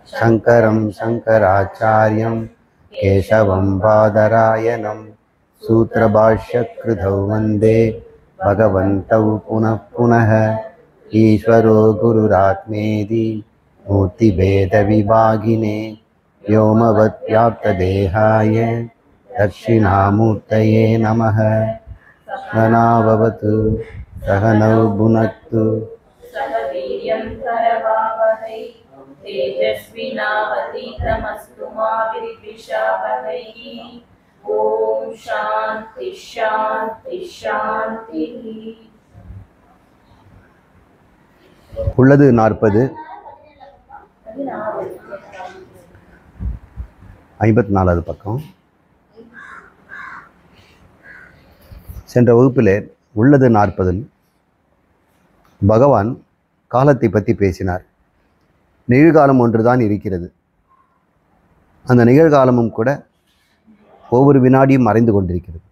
शङ्करं शङ्कराचार्यं केशवं बादरायणं सूत्रभाष्यकृतौ वन्दे भगवन्तौ पुनः पुनः। ईश्वरो गुरुरात्मेति मूर्तिभेदविभागिने व्योमवद्व्याप्तदेहाय दक्षिणामूर्तये नमः। सहनाववतु सहनौ भुनक्तु सह वीर्यं करवावहै तेजस्विनावतीतमस्तु मा विद्विषावहै। ओम शांति शांति शांति। உள்ளது 40 54வது பக்கம். சென்ற வகுப்பில் உள்ளது 40 பகவான் காலத்தை பற்றி பேசினார். நிகழ்காலம் ஒன்றுதான் இருக்கிறது. அந்த நிகழ்காலமும் கூட ஒவ்வொரு வினாடியும் மறைந்து கொண்டிருக்கிறது.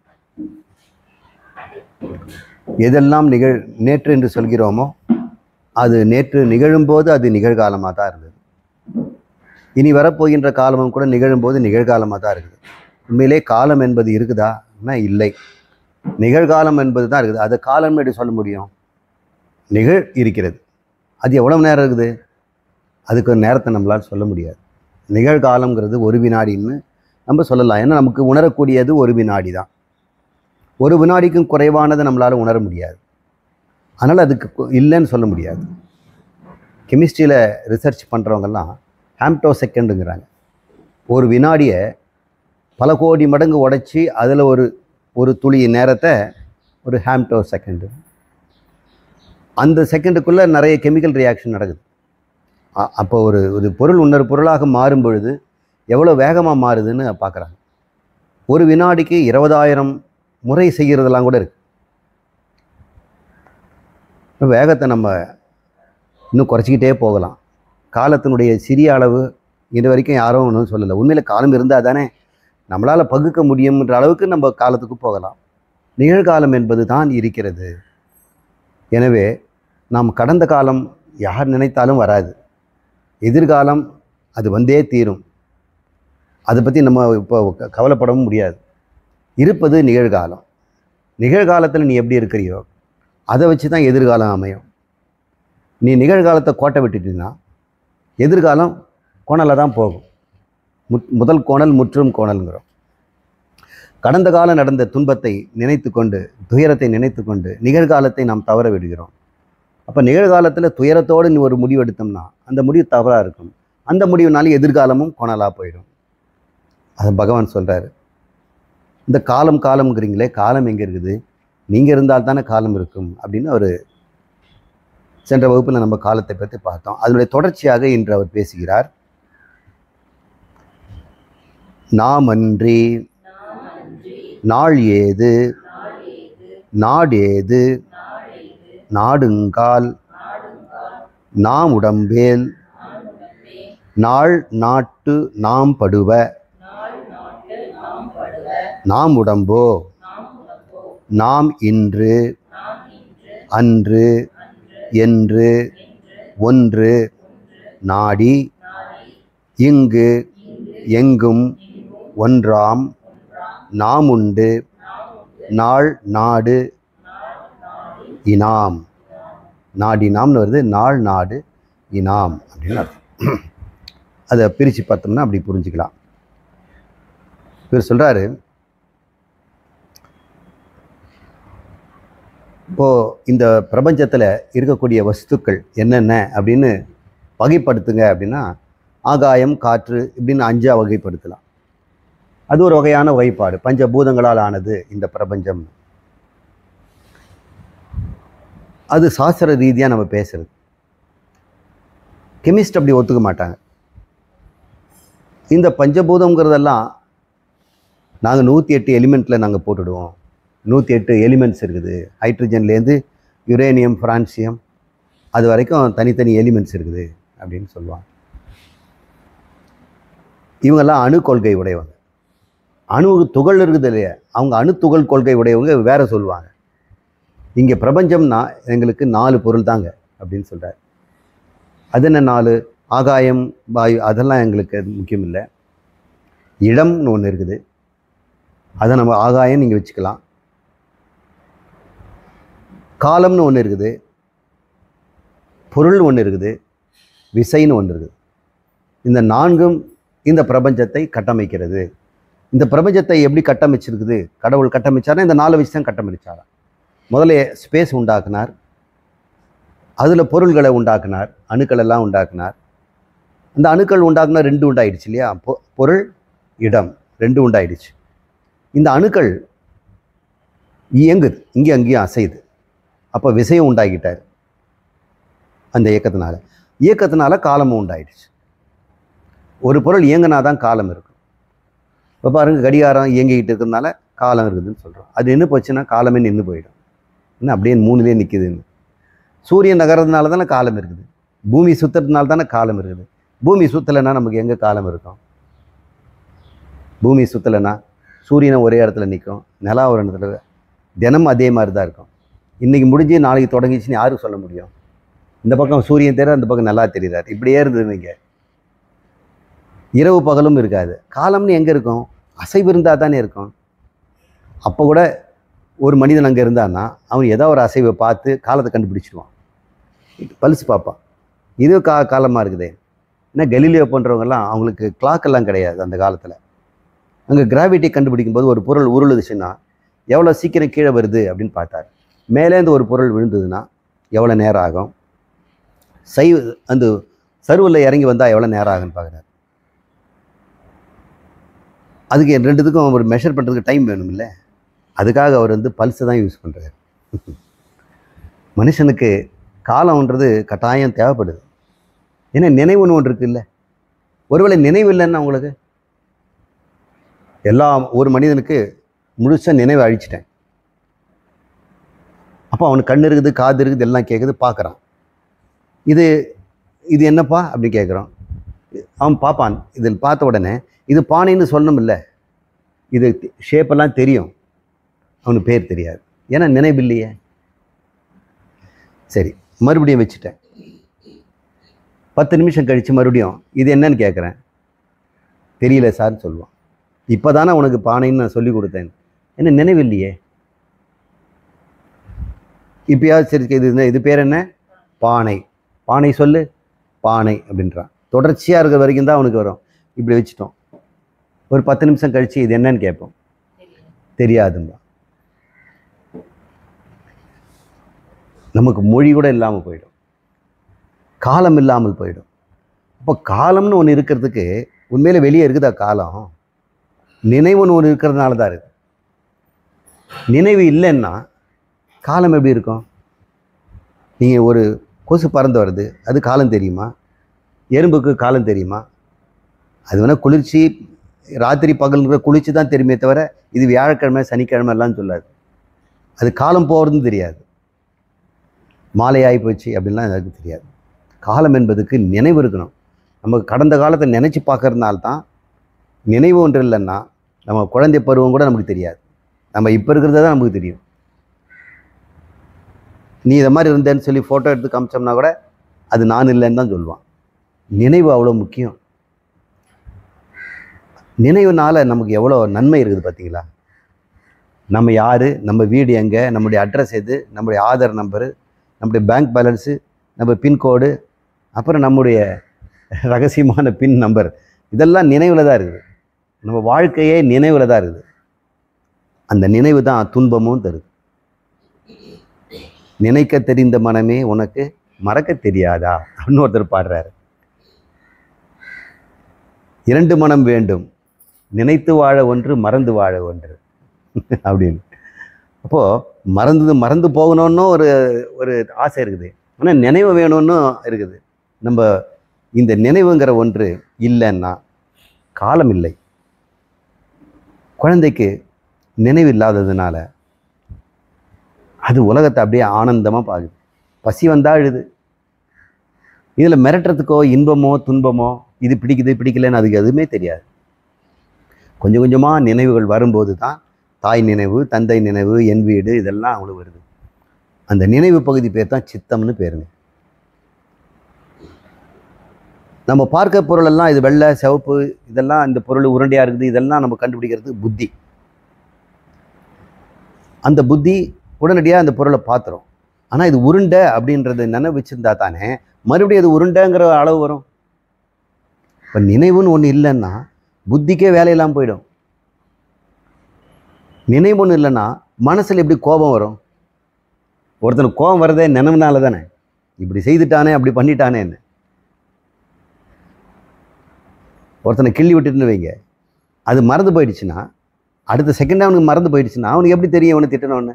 எதெல்லாம் நேற்று என்று சொல்கிறோமோ அது நேற்று நிகழும்போது அது நிகழ்காலமாக தான் இருந்தது. இனி வரப்போகின்ற காலமும் கூட நிகழும்போது நிகழ்காலமாக தான் இருக்குது. உண்மையிலே காலம் என்பது இருக்குதா? இல்லை. நிகழ்காலம் என்பது தான் இருக்குது. அது காலம் எப்படி சொல்ல முடியும்? இருக்கிறது. அது எவ்வளவு நேரம் இருக்குது? அதுக்கு ஒரு நேரத்தை நம்மளால் சொல்ல முடியாது. நிகழ்காலங்கிறது ஒரு வினாடின்னு நம்ம சொல்லலாம். ஏன்னா நமக்கு உணரக்கூடியது ஒரு வினாடி தான். ஒரு வினாடிக்கும் குறைவானதை நம்மளால் உணர முடியாது. அதனால் அதுக்கு இல்லைன்னு சொல்ல முடியாது. கெமிஸ்ட்ரியில் ரிசர்ச் பண்ணுறவங்கெல்லாம் ஹாம்டோ செகண்டுங்கிறாங்க. ஒரு வினாடியை பல கோடி மடங்கு உடைச்சி அதில் ஒரு துளி நேரத்தை ஒரு ஹாம்டோ செகண்டு. அந்த செகண்டுக்குள்ளே நிறைய கெமிக்கல் ரியாக்ஷன் நடக்குது. அப்போ ஒரு பொருள் இன்னொரு பொருளாக மாறும் பொழுது எவ்வளோ வேகமாக மாறுதுன்னு பார்க்குறாங்க. ஒரு வினாடிக்கு 20,000 முறை செய்கிறதெல்லாம் கூட இருக்குது. வேகத்தை நம்ம இன்னும் குறைச்சிக்கிட்டே போகலாம். காலத்தினுடைய சிறிய அளவு இது வரைக்கும் யாரும் ஒன்றும் சொல்லலை. உண்மையில் காலம் இருந்தால் தானே நம்மளால் பகுக்க முடியும்ன்ற அளவுக்கு நம்ம காலத்துக்கு போகலாம். நிகழ்காலம் என்பது தான் இருக்கிறது. எனவே நாம் கடந்த காலம் யார் நினைத்தாலும் வராது. எதிர்காலம் அது வந்தே தீரும். அதை பற்றி நம்ம இப்போ கவலைப்படவும் முடியாது. இருப்பது நிகழ்காலம். நிகழ்காலத்தில் நீ எப்படி இருக்கிறியோ அதை வச்சு தான் எதிர்காலம் அமையும். நீ நிகழ்காலத்தை கோட்டை விட்டுட்டீங்கன்னா எதிர்காலம் கோணலில் தான் போகும். முதல் கோணல் முற்றும் கோணல்ங்கிறோம். கடந்த காலம் நடந்த துன்பத்தை நினைத்து கொண்டு, துயரத்தை நினைத்து கொண்டு நிகழ்காலத்தை நாம் தவற விடுகிறோம். அப்போ நிகழ்காலத்தில் துயரத்தோடு நீ ஒரு முடிவு எடுத்தோம்னா அந்த முடிவு தவறாக இருக்கும். அந்த முடிவுனாலும் எதிர்காலமும் கோணலாக போயிடும். அது பகவான் சொல்கிறாரு. இந்த காலம்ங்கிறீங்களே, காலம் எங்கே இருக்குது? நீங்கள் இருந்தால் தானே காலம் இருக்கும் அப்படின்னு அவர் சென்ற வகுப்பில் நம்ம காலத்தை பற்றி பார்த்தோம். அதனுடைய தொடர்ச்சியாக இன்று அவர் பேசுகிறார். நாமன்றி நாள் ஏது நாடேது நாடுங்கால் நாம் உடம்பேல் நாள் நாட்டு நாம் படுவ நாம் உடம்போ நாம் இன்று அன்று என்று ஒன்று நாடி இங்கு எங்கும் ஒன்றாம் நாம் உண்டு நாள் நாடு இனாம். நாடினாம்னு வருது. நாள் நாடு இனாம் அப்படின்னு அர்த்தம். அதை பிரித்து பார்த்தோம்னா அப்படி புரிஞ்சுக்கலாம். இவர் சொல்கிறாரு, இப்போது இந்த பிரபஞ்சத்தில் இருக்கக்கூடிய வஸ்துக்கள் என்னென்ன அப்படின்னு வகைப்படுத்துங்க அப்படின்னா ஆகாயம், காற்று இப்படின்னு 5 வகைப்படுத்தலாம். அது ஒரு வகையான வகைப்பாடு. பஞ்சபூதங்களால் ஆனது இந்த பிரபஞ்சம். அது சாஸ்திர ரீதியாக நம்ம பேசுறது. கெமிஸ்ட் அப்படி ஒத்துக்க மாட்டாங்க. இந்த பஞ்சபூதங்கிறதெல்லாம் நாங்கள் 108 எலிமெண்ட்டில் நாங்கள் போட்டுடுவோம். 108 எலிமெண்ட்ஸ் இருக்குது. ஹைட்ரஜன்லேருந்து யுரேனியம், ஃப்ரான்சியம் அது வரைக்கும் தனித்தனி எலிமெண்ட்ஸ் இருக்குது அப்படின்னு சொல்லுவாங்க. இவங்கெல்லாம் அணு கொள்கை உடையவங்க. அணு துகள் இருக்குது இல்லையா, அவங்க அணு துகள் கொள்கை உடையவங்க வேற சொல்லுவாங்க. இங்கே பிரபஞ்சம்னா எங்களுக்கு 4 பொருள் தாங்க அப்படின்னு சொல்கிறார். அது என்ன 4? ஆகாயம், வாயு அதெல்லாம் எங்களுக்கு முக்கியம் இல்லை. இடம்னு ஒன்று இருக்குது, அதை நம்ம ஆகாயம் நீங்கள் வச்சுக்கலாம். காலம்னு ஒன்று இருக்குது, பொருள் ஒன்று இருக்குது, விசைன்னு ஒன்று இருக்குது. இந்த நான்கும் இந்த பிரபஞ்சத்தை கட்டமைக்கிறது. இந்த பிரபஞ்சத்தை எப்படி கட்டமைச்சிருக்குது? கடவுள் கட்டமைச்சாரா? இந்த 4 வச்சு தான் கட்டமைச்சாரா? முதல்ல ஸ்பேஸ் உண்டாக்குனார், அதில் பொருள்களை உண்டாக்குனார், அணுக்கள் எல்லாம் உண்டாக்குனார். அந்த அணுக்கள் உண்டாக்குனா 2 உண்டாயிடுச்சு இல்லையா? பொருள், இடம் 2 உண்டாயிடுச்சு. இந்த அணுக்கள் இயங்குது, இங்கே அங்கேயும் அசையுது. அப்போ விசையும் உண்டாக்கிட்டார் அந்த இயக்கத்தினால காலமும் உண்டாயிடுச்சு. ஒரு பொருள் இயங்கினா தான் காலம் இருக்கும். இப்போ பாருங்கள், கடிகாரம் இயங்கிக்கிட்டு இருக்கிறதுனால காலம் இருக்குதுன்னு சொல்கிறோம். அது நின்று போச்சுன்னா காலமே நின்று போயிடும். இன்னும் அப்படியே 3லேயே நிற்குதுன்னு. சூரியன் நகர்றதுனால தானே காலம் இருக்குது. பூமி சுற்றுறதுனால தானே காலம் இருக்குது. பூமி சுற்றலைன்னா நமக்கு எங்கே காலம் இருக்கும்? பூமி சுற்றலைன்னா சூரியனை ஒரே இடத்துல நிற்கும், நிலா ஒரு இடத்துல, தினமும் அதே மாதிரி தான் இருக்கும். இன்றைக்கி முடிஞ்சு நாளைக்கு தொடங்கிச்சுன்னு யாருக்கு சொல்ல முடியும்? இந்த பக்கம் சூரியன் தெரியாது, அந்த பக்கம் நல்லா தெரியுறாரு. இப்படியே இருந்தது. இங்கே இரவு பகலும் இருக்காது. காலம்னு எங்கே இருக்கும்? அசைவு இருந்தால் தானே இருக்கும். அப்போ கூட ஒரு மனிதன் அங்கே இருந்தான்னா அவன் ஏதோ ஒரு அசைவை பார்த்து காலத்தை கண்டுபிடிச்சிடுவான், பல்ஸ் பார்ப்பான். இது காலமாக இருக்குதே. ஏன்னா கலீலியோ பண்ணுறவங்கெல்லாம் அவங்களுக்கு கிளாக்கெல்லாம் கிடையாது அந்த காலத்தில். அங்கே கிராவிட்டி கண்டுபிடிக்கும் போது ஒரு பொருள் உருளுதுச்சுன்னா எவ்வளோ சீக்கிரம் கீழே வருது அப்படின்னு பார்த்தார். மேலேருந்து ஒரு பொருள் விழுந்ததுன்னா எவ்வளோ நேரம் ஆகும், அந்த சர்வில் இறங்கி வந்தால் எவ்வளோ நேரம் ஆகுன்னு பார்க்குறாரு. அதுக்கு 2த்துக்கும் ஒரு மெஷர் பண்ணுறதுக்கு டைம் வேணும் இல்லை? அதுக்காக அவர் பல்ஸை தான் யூஸ் பண்ணுறாரு. மனுஷனுக்கு காலம்ன்றது கட்டாயம் தேவைப்படுது. ஏன்னா நினைவுன்னு ஒன்று இருக்குது இல்லை? ஒருவேளை நினைவு இல்லைன்னா உங்களுக்கு ஒரு மனிதனுக்கு முழுசாக நினைவை அழிச்சிட்டேன். அப்போ அவனுக்கு கண் இருக்குது, காது இருக்குது, எல்லாம் கேட்குது, பார்க்குறான். இது என்னப்பா அப்படி கேட்குறான். அவன் பார்ப்பான். இதில் பார்த்த உடனே இது பானைன்னு சொல்லணும் இல்லை, இது ஷேப்பெல்லாம் தெரியும், அவனுக்கு பேர் தெரியாது. ஏன்னா நினைவு இல்லையே. சரி, மறுபடியும் வச்சுட்டேன். 10 நிமிஷம் கழித்து மறுபடியும் இது என்னன்னு கேட்குறேன். தெரியல சார்ன்னு சொல்லுவான். இப்போ தானே உனக்கு பானைன்னு நான் சொல்லி கொடுத்தேன். என்ன நினைவு இல்லையே. இப்போயாவது சரி, இது பேர் என்ன? பானை. பானை சொல்லு, பானை அப்படின்றான். தொடர்ச்சியாக இருக்கிற வரைக்கும் தான் அவனுக்கு வரும். இப்படி வச்சுட்டோம். ஒரு 10 நிமிஷம் கழித்து இது என்னன்னு கேட்போம். தெரியாதும்பா. நமக்கு மொழி கூட இல்லாமல் போயிடும், காலம் இல்லாமல் போயிடும். அப்போ காலம்னு ஒன்று இருக்கிறதுக்கு உண்மையில வெளியே இருக்குதா காலம்? நினைவுன்னு ஒன்று இருக்கிறதுனால தான் இருக்குது. நினைவு இல்லைன்னா காலம் எப்படி இருக்கும்? நீங்கள் ஒரு கொசு பறந்து வருது, அது காலம் தெரியுமா? எறும்புக்கு காலம் தெரியுமா? அது வேணால் குளிர்ச்சி, ராத்திரி பகல்ங்கிற குளிர்ச்சி தான் தெரியுமே தவிர இது வியாழக்கிழமை சனிக்கிழமை எல்லாம் சொல்லாது. அது காலம் போகிறதுன்னு தெரியாது. மாலை ஆகி போச்சு அப்படின்லாம் எனக்கு தெரியாது. காலம் என்பதுக்கு நினைவு இருக்கணும். நமக்கு கடந்த காலத்தை நினச்சி பார்க்கறதுனால்தான். நினைவு ஒன்று இல்லைன்னா நம்ம குழந்தை பருவம் கூட நமக்கு தெரியாது. நம்ம இப்போ இருக்கிறது தான் நமக்கு தெரியும். நீ இதை மாதிரி இருந்தேன்னு சொல்லி ஃபோட்டோ எடுத்து காமிச்சோம்னா கூட அது நான் இல்லைன்னு தான் சொல்லுவான். நினைவு அவ்வளோ முக்கியம். நினைவுனால நமக்கு எவ்வளோ நன்மை இருக்குது பார்த்தீங்களா? நம்ம யார், நம்ம வீடு எங்கே, நம்முடைய அட்ரஸ் எது, நம்முடைய ஆதார் நம்பரு, நம்முடைய பேங்க் பேலன்ஸு, நம்ம பின்கோடு, அப்புறம் நம்முடைய ரகசியமான பின் நம்பர், இதெல்லாம் நினைவில் தான் இருக்குது. நம்ம வாழ்க்கையே நினைவில் தான் இருக்குது. அந்த நினைவு தான் துன்பமும் தருது. நினைக்க தெரிந்த மனமே உனக்கு மறக்க தெரியாதா அப்படின்னு ஒருத்தர் பாடுறாரு. 2 மனம் வேண்டும், நினைத்து வாழ ஒன்று, மறந்து வாழ ஒன்று அப்படின்னு. அப்போது மறந்து போகணுன்னு ஒரு ஆசை இருக்குது. ஆனால் நினைவு வேணும்னு இருக்குது. நம்ம இந்த நினைவுங்கிற ஒன்று இல்லைன்னா காலம் இல்லை. குழந்தைக்கு நினைவு இல்லாததுனால அது உலகத்தை அப்படியே ஆனந்தமாக பார்க்குது. பசி வந்தால் அழுது. இதில் மிரட்டுறதுக்கோ இன்பமோ துன்பமோ, இது பிடிக்குது பிடிக்கலன்னு அதுக்கு எதுவுமே தெரியாது. கொஞ்சம் கொஞ்சமாக நினைவுகள் வரும்போது தான் தாய் நினைவு, தந்தை நினைவு, என் வீடு, இதெல்லாம் அவங்களுக்கு வருது. அந்த நினைவு பகுதி பேர் தான் சித்தம்னு பேருங்க. நம்ம பார்க்க பொருளெல்லாம் இது வெள்ளை சிவப்பு இதெல்லாம் இந்த பொருள் உருண்டையாக இருக்குது இதெல்லாம் நம்ம கண்டுபிடிக்கிறது புத்தி. அந்த புத்தி உடனடியாக அந்த பொருளை பார்த்துரும். ஆனால் இது உருண்டை அப்படின்றத நினைவிச்சிருந்தா தானே மறுபடியும் அது உருண்டைங்கிற அளவு வரும். இப்போ நினைவுன்னு ஒன்று இல்லைன்னா புத்திக்கே வேலையெல்லாம் போயிடும். நினைவு ஒன்று இல்லைன்னா மனசில் எப்படி கோபம் வரும்? ஒருத்தனுக்கு கோபம் வர்றதே நினைவுனால தானே. இப்படி செய்துட்டானே அப்படி பண்ணிட்டானே என்ன. ஒருத்தனை கிள்ளி விட்டுட்டுன்னு வைங்க, அது மறந்து போயிடுச்சுன்னா அடுத்த செகண்ட் அவனுக்கு மறந்து போயிடுச்சுன்னா அவனுக்கு எப்படி தெரியும் அவனை திட்டணும்னு?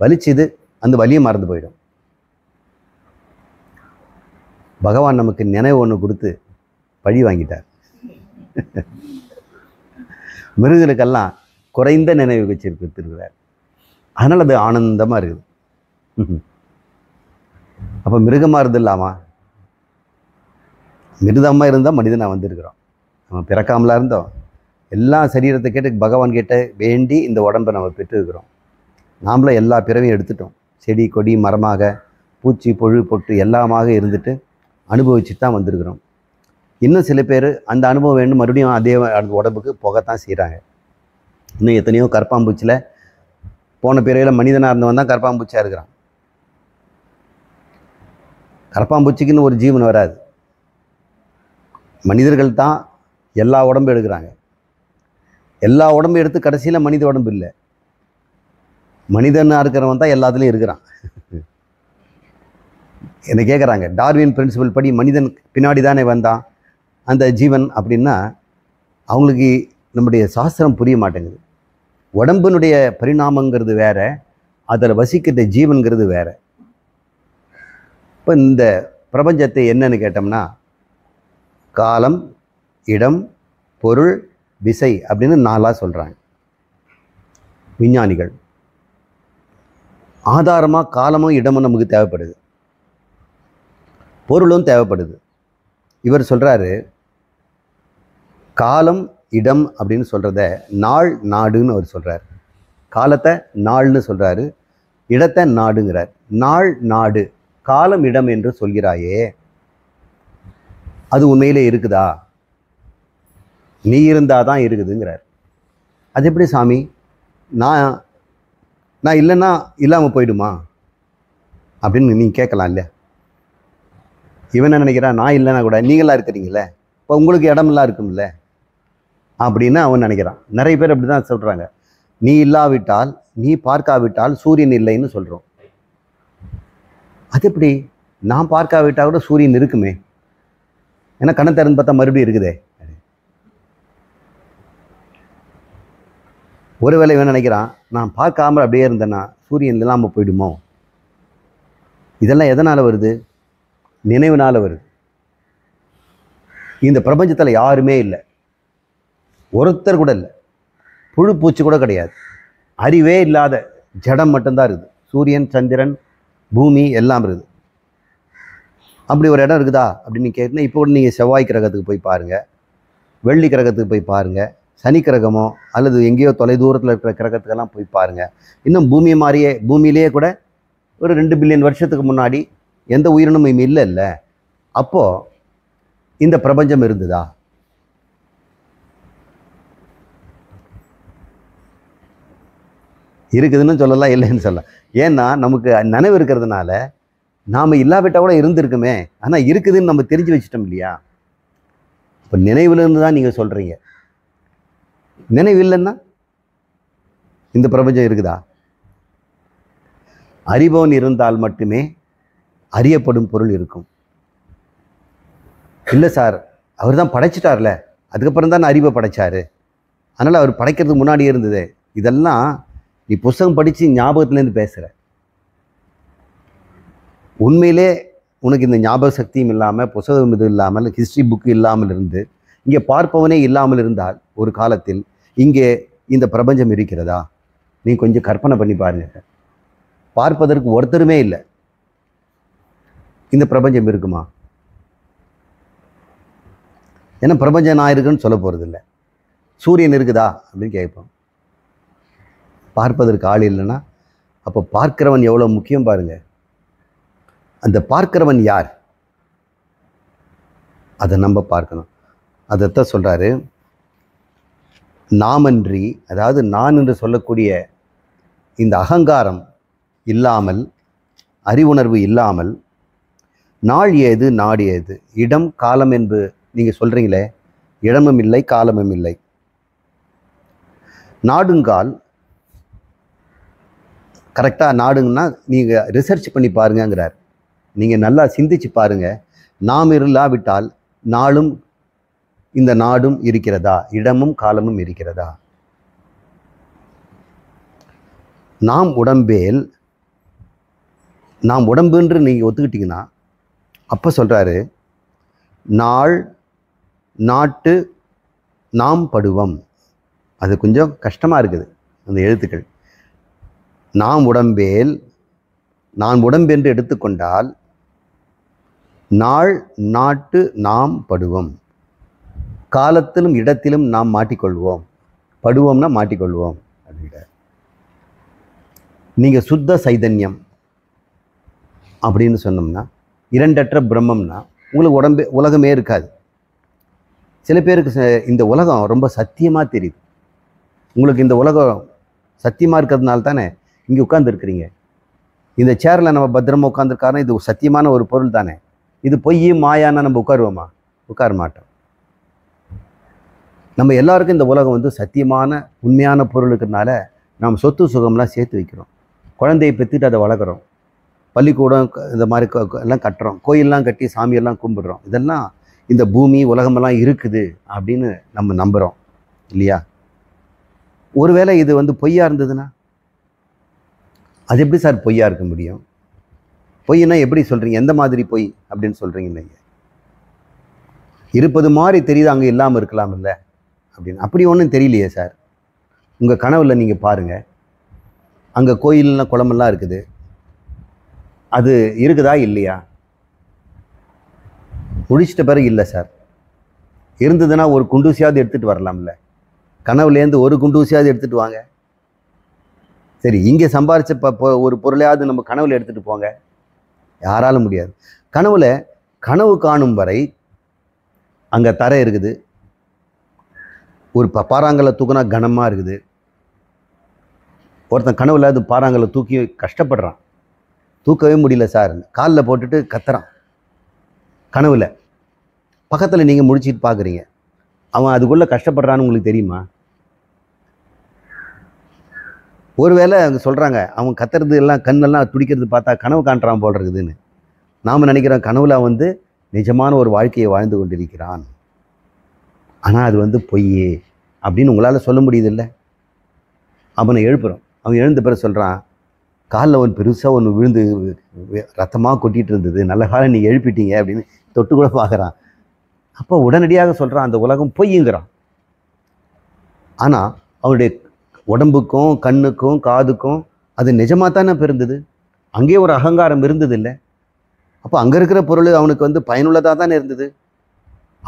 வலிச்சுது, அந்த வலியை மறந்து போயிடும். பகவான் நமக்கு நினைவு ஒன்று கொடுத்து பழி வாங்கிட்டார். மிருகங்களுக்கெல்லாம் குறைந்த நினைவு வச்சிருக்கிறார். அதனால் அது ஆனந்தமாக இருக்குது. அப்போ மிருகமாக இருந்துடலாமா? மிருதமாக இருந்தால் மனிதனாக வந்திருக்கிறோம். நம்ம பிறக்காமலாம் இருந்தோம். எல்லா சரீரத்தை கேட்டு பகவான் கிட்ட வேண்டி இந்த உடம்பை நம்ம பெற்றிருக்கிறோம். நாமளும் எல்லா பிறவையும் எடுத்துட்டோம். செடி கொடி மரமாக பூச்சி பொழு பொட்டு எல்லாமாக இருந்துட்டு அனுபவிச்சுட்டு தான் வந்திருக்கிறோம். இன்னும் சில பேர் அந்த அனுபவம் வேண்டும் மறுபடியும் அதே அந்த உடம்புக்கு போகத்தான் செய்கிறாங்க. இன்னும் எத்தனையோ கற்பாம்பூச்சியில் போன பிறவியில் மனிதனாக இருந்தவன் தான் கற்பாம்பூச்சியாக இருக்கிறான். கற்பாம்பூச்சிக்குன்னு ஒரு ஜீவன் வராது. மனிதர்கள் தான் எல்லா உடம்பும் எடுக்கிறாங்க. எல்லா உடம்பும் எடுத்து கடைசியில் மனித உடம்பு இல்லை, மனிதனாக இருக்கிறவன் தான் எல்லாத்துலேயும் இருக்கிறான். என்ன கேட்குறாங்க, டார்வின் பிரின்சிபல் படி மனிதன் பின்னாடி தானே வந்தான் அந்த ஜீவன் அப்படின்னா அவங்களுக்கு நம்முடைய சாஸ்திரம் புரிய மாட்டேங்குது. உடம்பினுடைய பரிணாமங்கிறது வேற, அதில் வசிக்கிற ஜீவன்கிறது வேற. இப்போ இந்த பிரபஞ்சத்தை என்னன்னு கேட்டோம்னா காலம், இடம், பொருள், விசை அப்படின்னு 4 சொல்கிறாங்க விஞ்ஞானிகள். ஆதாரமாக காலமும் இடமும் நமக்கு தேவைப்படுது, பொருளும் தேவைப்படுது. இவர் சொல்கிறாரு காலம் இடம் அப்படின்னு சொல்கிறத நாள் நாடுன்னு அவர் சொல்கிறார். காலத்தை நாள்னு சொல்கிறாரு, இடத்தை நாடுங்கிறார். நாள் நாடு காலம் இடம் என்று சொல்கிறாயே, அது உண்மையிலே இருக்குதா? நீ இருந்தால் தான் இருக்குதுங்கிறார். அது எப்படி சாமி? நான் இல்லைன்னா இல்லாமல் போயிடுமா அப்படின்னு நீங்கள் கேட்கலாம் இல்லையா? இவன் என்ன நினைக்கிறான், நான் இல்லைன்னா கூட நீங்களாம் இருக்கிறீங்களே, இப்போ உங்களுக்கு இடமெல்லாம் இருக்கும்ல அப்படின்னு அவன் நினைக்கிறான். நிறைய பேர் அப்படி தான் சொல்கிறாங்க. நீ இல்லாவிட்டால், நீ பார்க்காவிட்டால் சூரியன் இல்லைன்னு சொல்கிறோம். அது எப்படி? நான் பார்க்காவிட்டால் கூட சூரியன் இருக்குமே, ஏன்னா கண்ணை திறந்து பார்த்தா மறுபடியும் இருக்குதே. ஒருவேளை இவன் நினைக்கிறான், நான் பார்க்காம அப்படியே இருந்தேன்னா சூரியன் இல்லாமல் போயிடுமோ. இதெல்லாம் எதனால் வருது? நினைவுனால் வருது. இந்த பிரபஞ்சத்தில் யாருமே இல்லை, ஒருத்தர் கூட இல்லை, புழு பூச்சி கூட கிடையாது, அறிவே இல்லாத ஜடம் மட்டும்தான் இருக்குது. சூரியன், சந்திரன், பூமி எல்லாம் இருக்குது. அப்படி ஒரு இடம் இருக்குதா அப்படின்னு கேட்டிங்கன்னா இப்போ கூட நீங்கள் செவ்வாய் கிரகத்துக்கு போய் பாருங்கள், வெள்ளி கிரகத்துக்கு போய் பாருங்கள், சனி கிரகமோ அல்லது எங்கேயோ தொலை தூரத்தில் இருக்கிற கிரகத்துக்கெல்லாம் போய் பாருங்கள். இன்னும் பூமி மாதிரியே, பூமியிலேயே கூட ஒரு 2 பில்லியன் வருஷத்துக்கு முன்னாடி எந்த உயிரினமும் இல்லை. அப்போது இந்த பிரபஞ்சம் இருந்ததா? இருக்குதுன்னு சொல்லலாம், இல்லைன்னு சொல்லலாம். ஏன்னா நமக்கு நினைவு இருக்கிறதுனால நாம் இல்லாவிட்டால் கூட இருந்திருக்குமே, ஆனால் இருக்குதுன்னு நம்ம தெரிஞ்சு வச்சிட்டோம் இல்லையா? இப்போ நினைவுலேருந்து தான் நீங்கள் சொல்கிறீங்க. நினைவு இல்லைன்னா இந்த பிரபஞ்சம் இருக்குதா? அறிபவன் இருந்தால் மட்டுமே அறியப்படும் பொருள் இருக்கும். இல்லை சார், அவர் தான் படைச்சிட்டார்ல, அதுக்கப்புறம் தான் அறிவை படைச்சாரு, அதனால் அவர் படைக்கிறதுக்கு முன்னாடியே இருந்தது. இதெல்லாம் நீ புஸ்தகம் படித்து ஞாபகத்துலேருந்து பேசுகிற. உண்மையிலே உனக்கு இந்த ஞாபக சக்தியும் இல்லாமல், புஸ்தகம் இது இல்லாமல், ஹிஸ்ட்ரி புக்கு இல்லாமல் இருந்து, இங்கே பார்ப்பவனே இல்லாமல் இருந்தால் ஒரு காலத்தில் இங்கே இந்த பிரபஞ்சம் இருக்கிறதா? நீ கொஞ்சம் கற்பனை பண்ணி பாருங்க. பார்ப்பதற்கு ஒருத்தருமே இல்லை, இந்த பிரபஞ்சம் இருக்குமா? ஏன்னா பிரபஞ்சம் நான் இருக்குன்னு சொல்ல போகிறது இல்லை. சூரியன் இருக்குதா அப்படின்னு கேட்போம். பார்ப்பதற்கு ஆள் இல்லைன்னா அப்போ பார்க்கிறவன் எவ்வளோ முக்கியம் பாருங்க. அந்த பார்க்கிறவன் யார்? அதை நம்ம பார்க்கணும். அதைத்தான் சொல்கிறாரு, நாமன்றி, அதாவது நான் என்று சொல்லக்கூடிய இந்த அகங்காரம் இல்லாமல், அறிவுணர்வு இல்லாமல், நாள் ஏது நாடு ஏது, இடம் காலம் என்று நீங்கள் சொல்கிறீங்களே, இடமும் இல்லை காலமும் இல்லை. நாடுங்கால் கரெக்டாக நாடுங்கன்னா நீங்கள் ரிசர்ச் பண்ணி பாருங்கங்கிறார். நீங்கள் நல்லா சிந்திச்சு பாருங்கள். நாம் இல்லாவிட்டால் நாளும் இந்த நாடும் இருக்கிறதா, இடமும் காலமும் இருக்கிறதா? நாம் உடம்பேல், நாம் உடம்புன்று நீங்கள் ஒத்துக்கிட்டிங்கன்னா அப்போ சொல்கிறாரு, நாள் நாட்டு நாம் படுவம். அது கொஞ்சம் கஷ்டமாக இருக்குது அந்த எழுத்துக்கள். நாம் உடம்பேல், நான் உடம்பென்று எடுத்துக்கொண்டால் நாள் நாட்டு நாம் படுவோம், காலத்திலும் இடத்திலும் நாம் மாட்டிக்கொள்வோம். படுவோம்னா மாட்டிக்கொள்வோம் அப்படின்ற. நீங்கள் சுத்த சைதன்யம் அப்படின்னு சொன்னோம்னா, இரண்டற்ற பிரம்மம்னா உங்களுக்கு உலகமே இருக்காது. சில பேருக்கு இந்த உலகம் ரொம்ப சத்தியமாக தெரியுது. உங்களுக்கு இந்த உலகம் சத்தியமாக இருக்கிறதுனால தானே இங்கே உட்காந்துருக்குறீங்க. இந்த சேரில் நம்ம பத்திரமா உட்காந்துருக்காருன்னா இது சத்தியமான ஒரு பொருள் தானே. இது பொய் மாயானா நம்ம உட்காருவோமா? உட்கார மாட்டோம். நம்ம எல்லாருக்கும் இந்த உலகம் சத்தியமான உண்மையான பொருள் இருக்கிறதுனால நாம் சொத்து சுகம்லாம் சேர்த்து வைக்கிறோம். குழந்தையை பெற்றுட்டு அதை வளர்க்குறோம். பள்ளிக்கூடம் இந்த மாதிரி எல்லாம் கட்டுறோம். கோயிலெலாம் கட்டி சாமியெல்லாம் கும்பிடுறோம். இதெல்லாம் இந்த பூமி உலகமெல்லாம் இருக்குது அப்படின்னு நம்ம நம்புகிறோம் இல்லையா? ஒருவேளை இது பொய்யா இருந்ததுன்னா அது எப்படி சார் பொய்யா இருக்க முடியும்? பொய்னா எப்படி சொல்கிறீங்க? எந்த மாதிரி பொய் அப்படின்னு சொல்கிறீங்க? நீங்கள் இருப்பது மாதிரி தெரியுது, அங்கே இல்லாமல் இருக்கலாம் இல்லை அப்படின்னு. அப்படி ஒன்றும் தெரியலையே சார். உங்கள் கனவில் நீங்கள் பாருங்கள், அங்கே கோயிலெலாம் குளமெல்லாம் இருக்குது. அது இருக்குதா இல்லையா? முடிச்சிட்ட பிறகு இல்லை சார். இருந்ததுன்னா ஒரு குண்டூசியாவது எடுத்துகிட்டு வரலாம்ல. கனவுலேருந்து ஒரு குண்டூசியாவது எடுத்துகிட்டு வாங்க. சரி, இங்கே சம்பாரிச்ச ஒரு பொருளையாவது நம்ம கனவுல எடுத்துகிட்டு போங்க. யாராலும் முடியாது. கனவு காணும் வரை அங்கே தரை இருக்குது. ஒரு பாறாங்கல்லை தூக்குனா கனமாக இருக்குது. ஒருத்தன் கனவுல அது பாறாங்கல்லை தூக்கி கஷ்டப்படுறான். தூக்கவே முடியல சார், காலில் போட்டுட்டு கத்துறான். கனவுல பக்கத்தில் நீங்கள் முடிச்சிட்டு பார்க்குறீங்க. அவன் அதுக்குள்ளே கஷ்டப்படுறான்னு உங்களுக்கு தெரியுமா? ஒருவேளை அவங்க சொல்கிறாங்க, அவன் கத்துறது எல்லாம் கண்ணெல்லாம் துடிக்கிறது பார்த்தா கனவு காண்றான் போல் இருக்குதுன்னு. நாம் நினைக்கிறோம் கனவுல நிஜமான ஒரு வாழ்க்கையை வாழ்ந்து கொண்டிருக்கிறான். ஆனால் அது பொய்யே அப்படின்னு உங்களால் சொல்ல முடியுதில்ல? அவனை எழுப்புறோம். அவன் எழுந்த பிறகு சொல்கிறான், காலில் பெருசாக விழுந்து ரத்தமாக கொட்டிகிட்டு இருந்தது, நல்ல காலம் நீங்கள் எழுப்பிட்டீங்க அப்படின்னு தொட்டு கூட பார்க்குறான். அப்போ உடனடியாக சொல்கிறான் அந்த உலகம் பொய்யுங்கிறான். ஆனால் அவனுடைய உடம்புக்கும் கண்ணுக்கும் காதுக்கும் அது நிஜமாக தானே பிறந்தது. அங்கேயே ஒரு அகங்காரம் இருந்தது இல்லை? அப்போ அங்கே இருக்கிற பொருள் அவனுக்கு பயனுள்ளதாக தானே இருந்தது.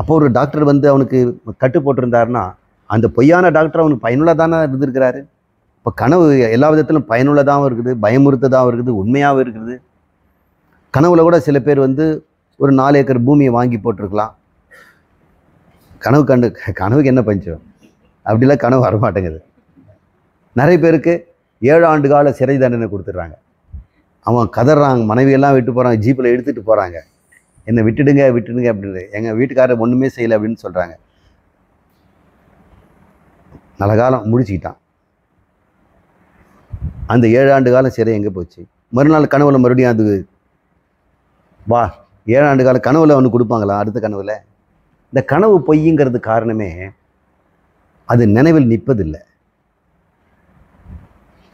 அப்போ ஒரு டாக்டர் அவனுக்கு கட்டு போட்டிருந்தாருன்னா அந்த பொய்யான டாக்டர் அவனுக்கு பயனுள்ளதானே இருந்திருக்கிறாரு. இப்போ கனவு எல்லா விதத்திலும் பயனுள்ளதாகவும் இருக்குது, பயமுறுத்ததாகவும் இருக்குது, உண்மையாகவும் இருக்குது. கனவுல கூட சில பேர் ஒரு 4 ஏக்கர் பூமியை வாங்கி போட்டிருக்கலாம். கனவுக்கு என்ன பஞ்சம்? அப்படிலாம் கனவு வரமாட்டேங்குது. நிறைய பேருக்கு 7 ஆண்டு கால சிறை தண்டனை கொடுத்துட்றாங்க. அவன் கதறாங்க, மனைவியெல்லாம் விட்டு போகிறாங்க, ஜீப்பில் எடுத்துகிட்டு போகிறாங்க. என்னை விட்டுடுங்க அப்படின்னு. எங்கள் வீட்டுக்காரர் ஒன்றுமே செய்யலை அப்படின்னு சொல்கிறாங்க. நல்ல காலம் முடிச்சுக்கிட்டான். அந்த 7 ஆண்டு காலம் சிறை எங்கே போச்சு? மறுநாள் கனவுல மறுபடியும் அது 7 ஆண்டு கால கனவுல அவனுக்கு கொடுப்பாங்களா அடுத்த கனவுல? இந்த கனவு பொய்யுங்கிறது காரணமே அது நினைவில் நிற்பதில்லை.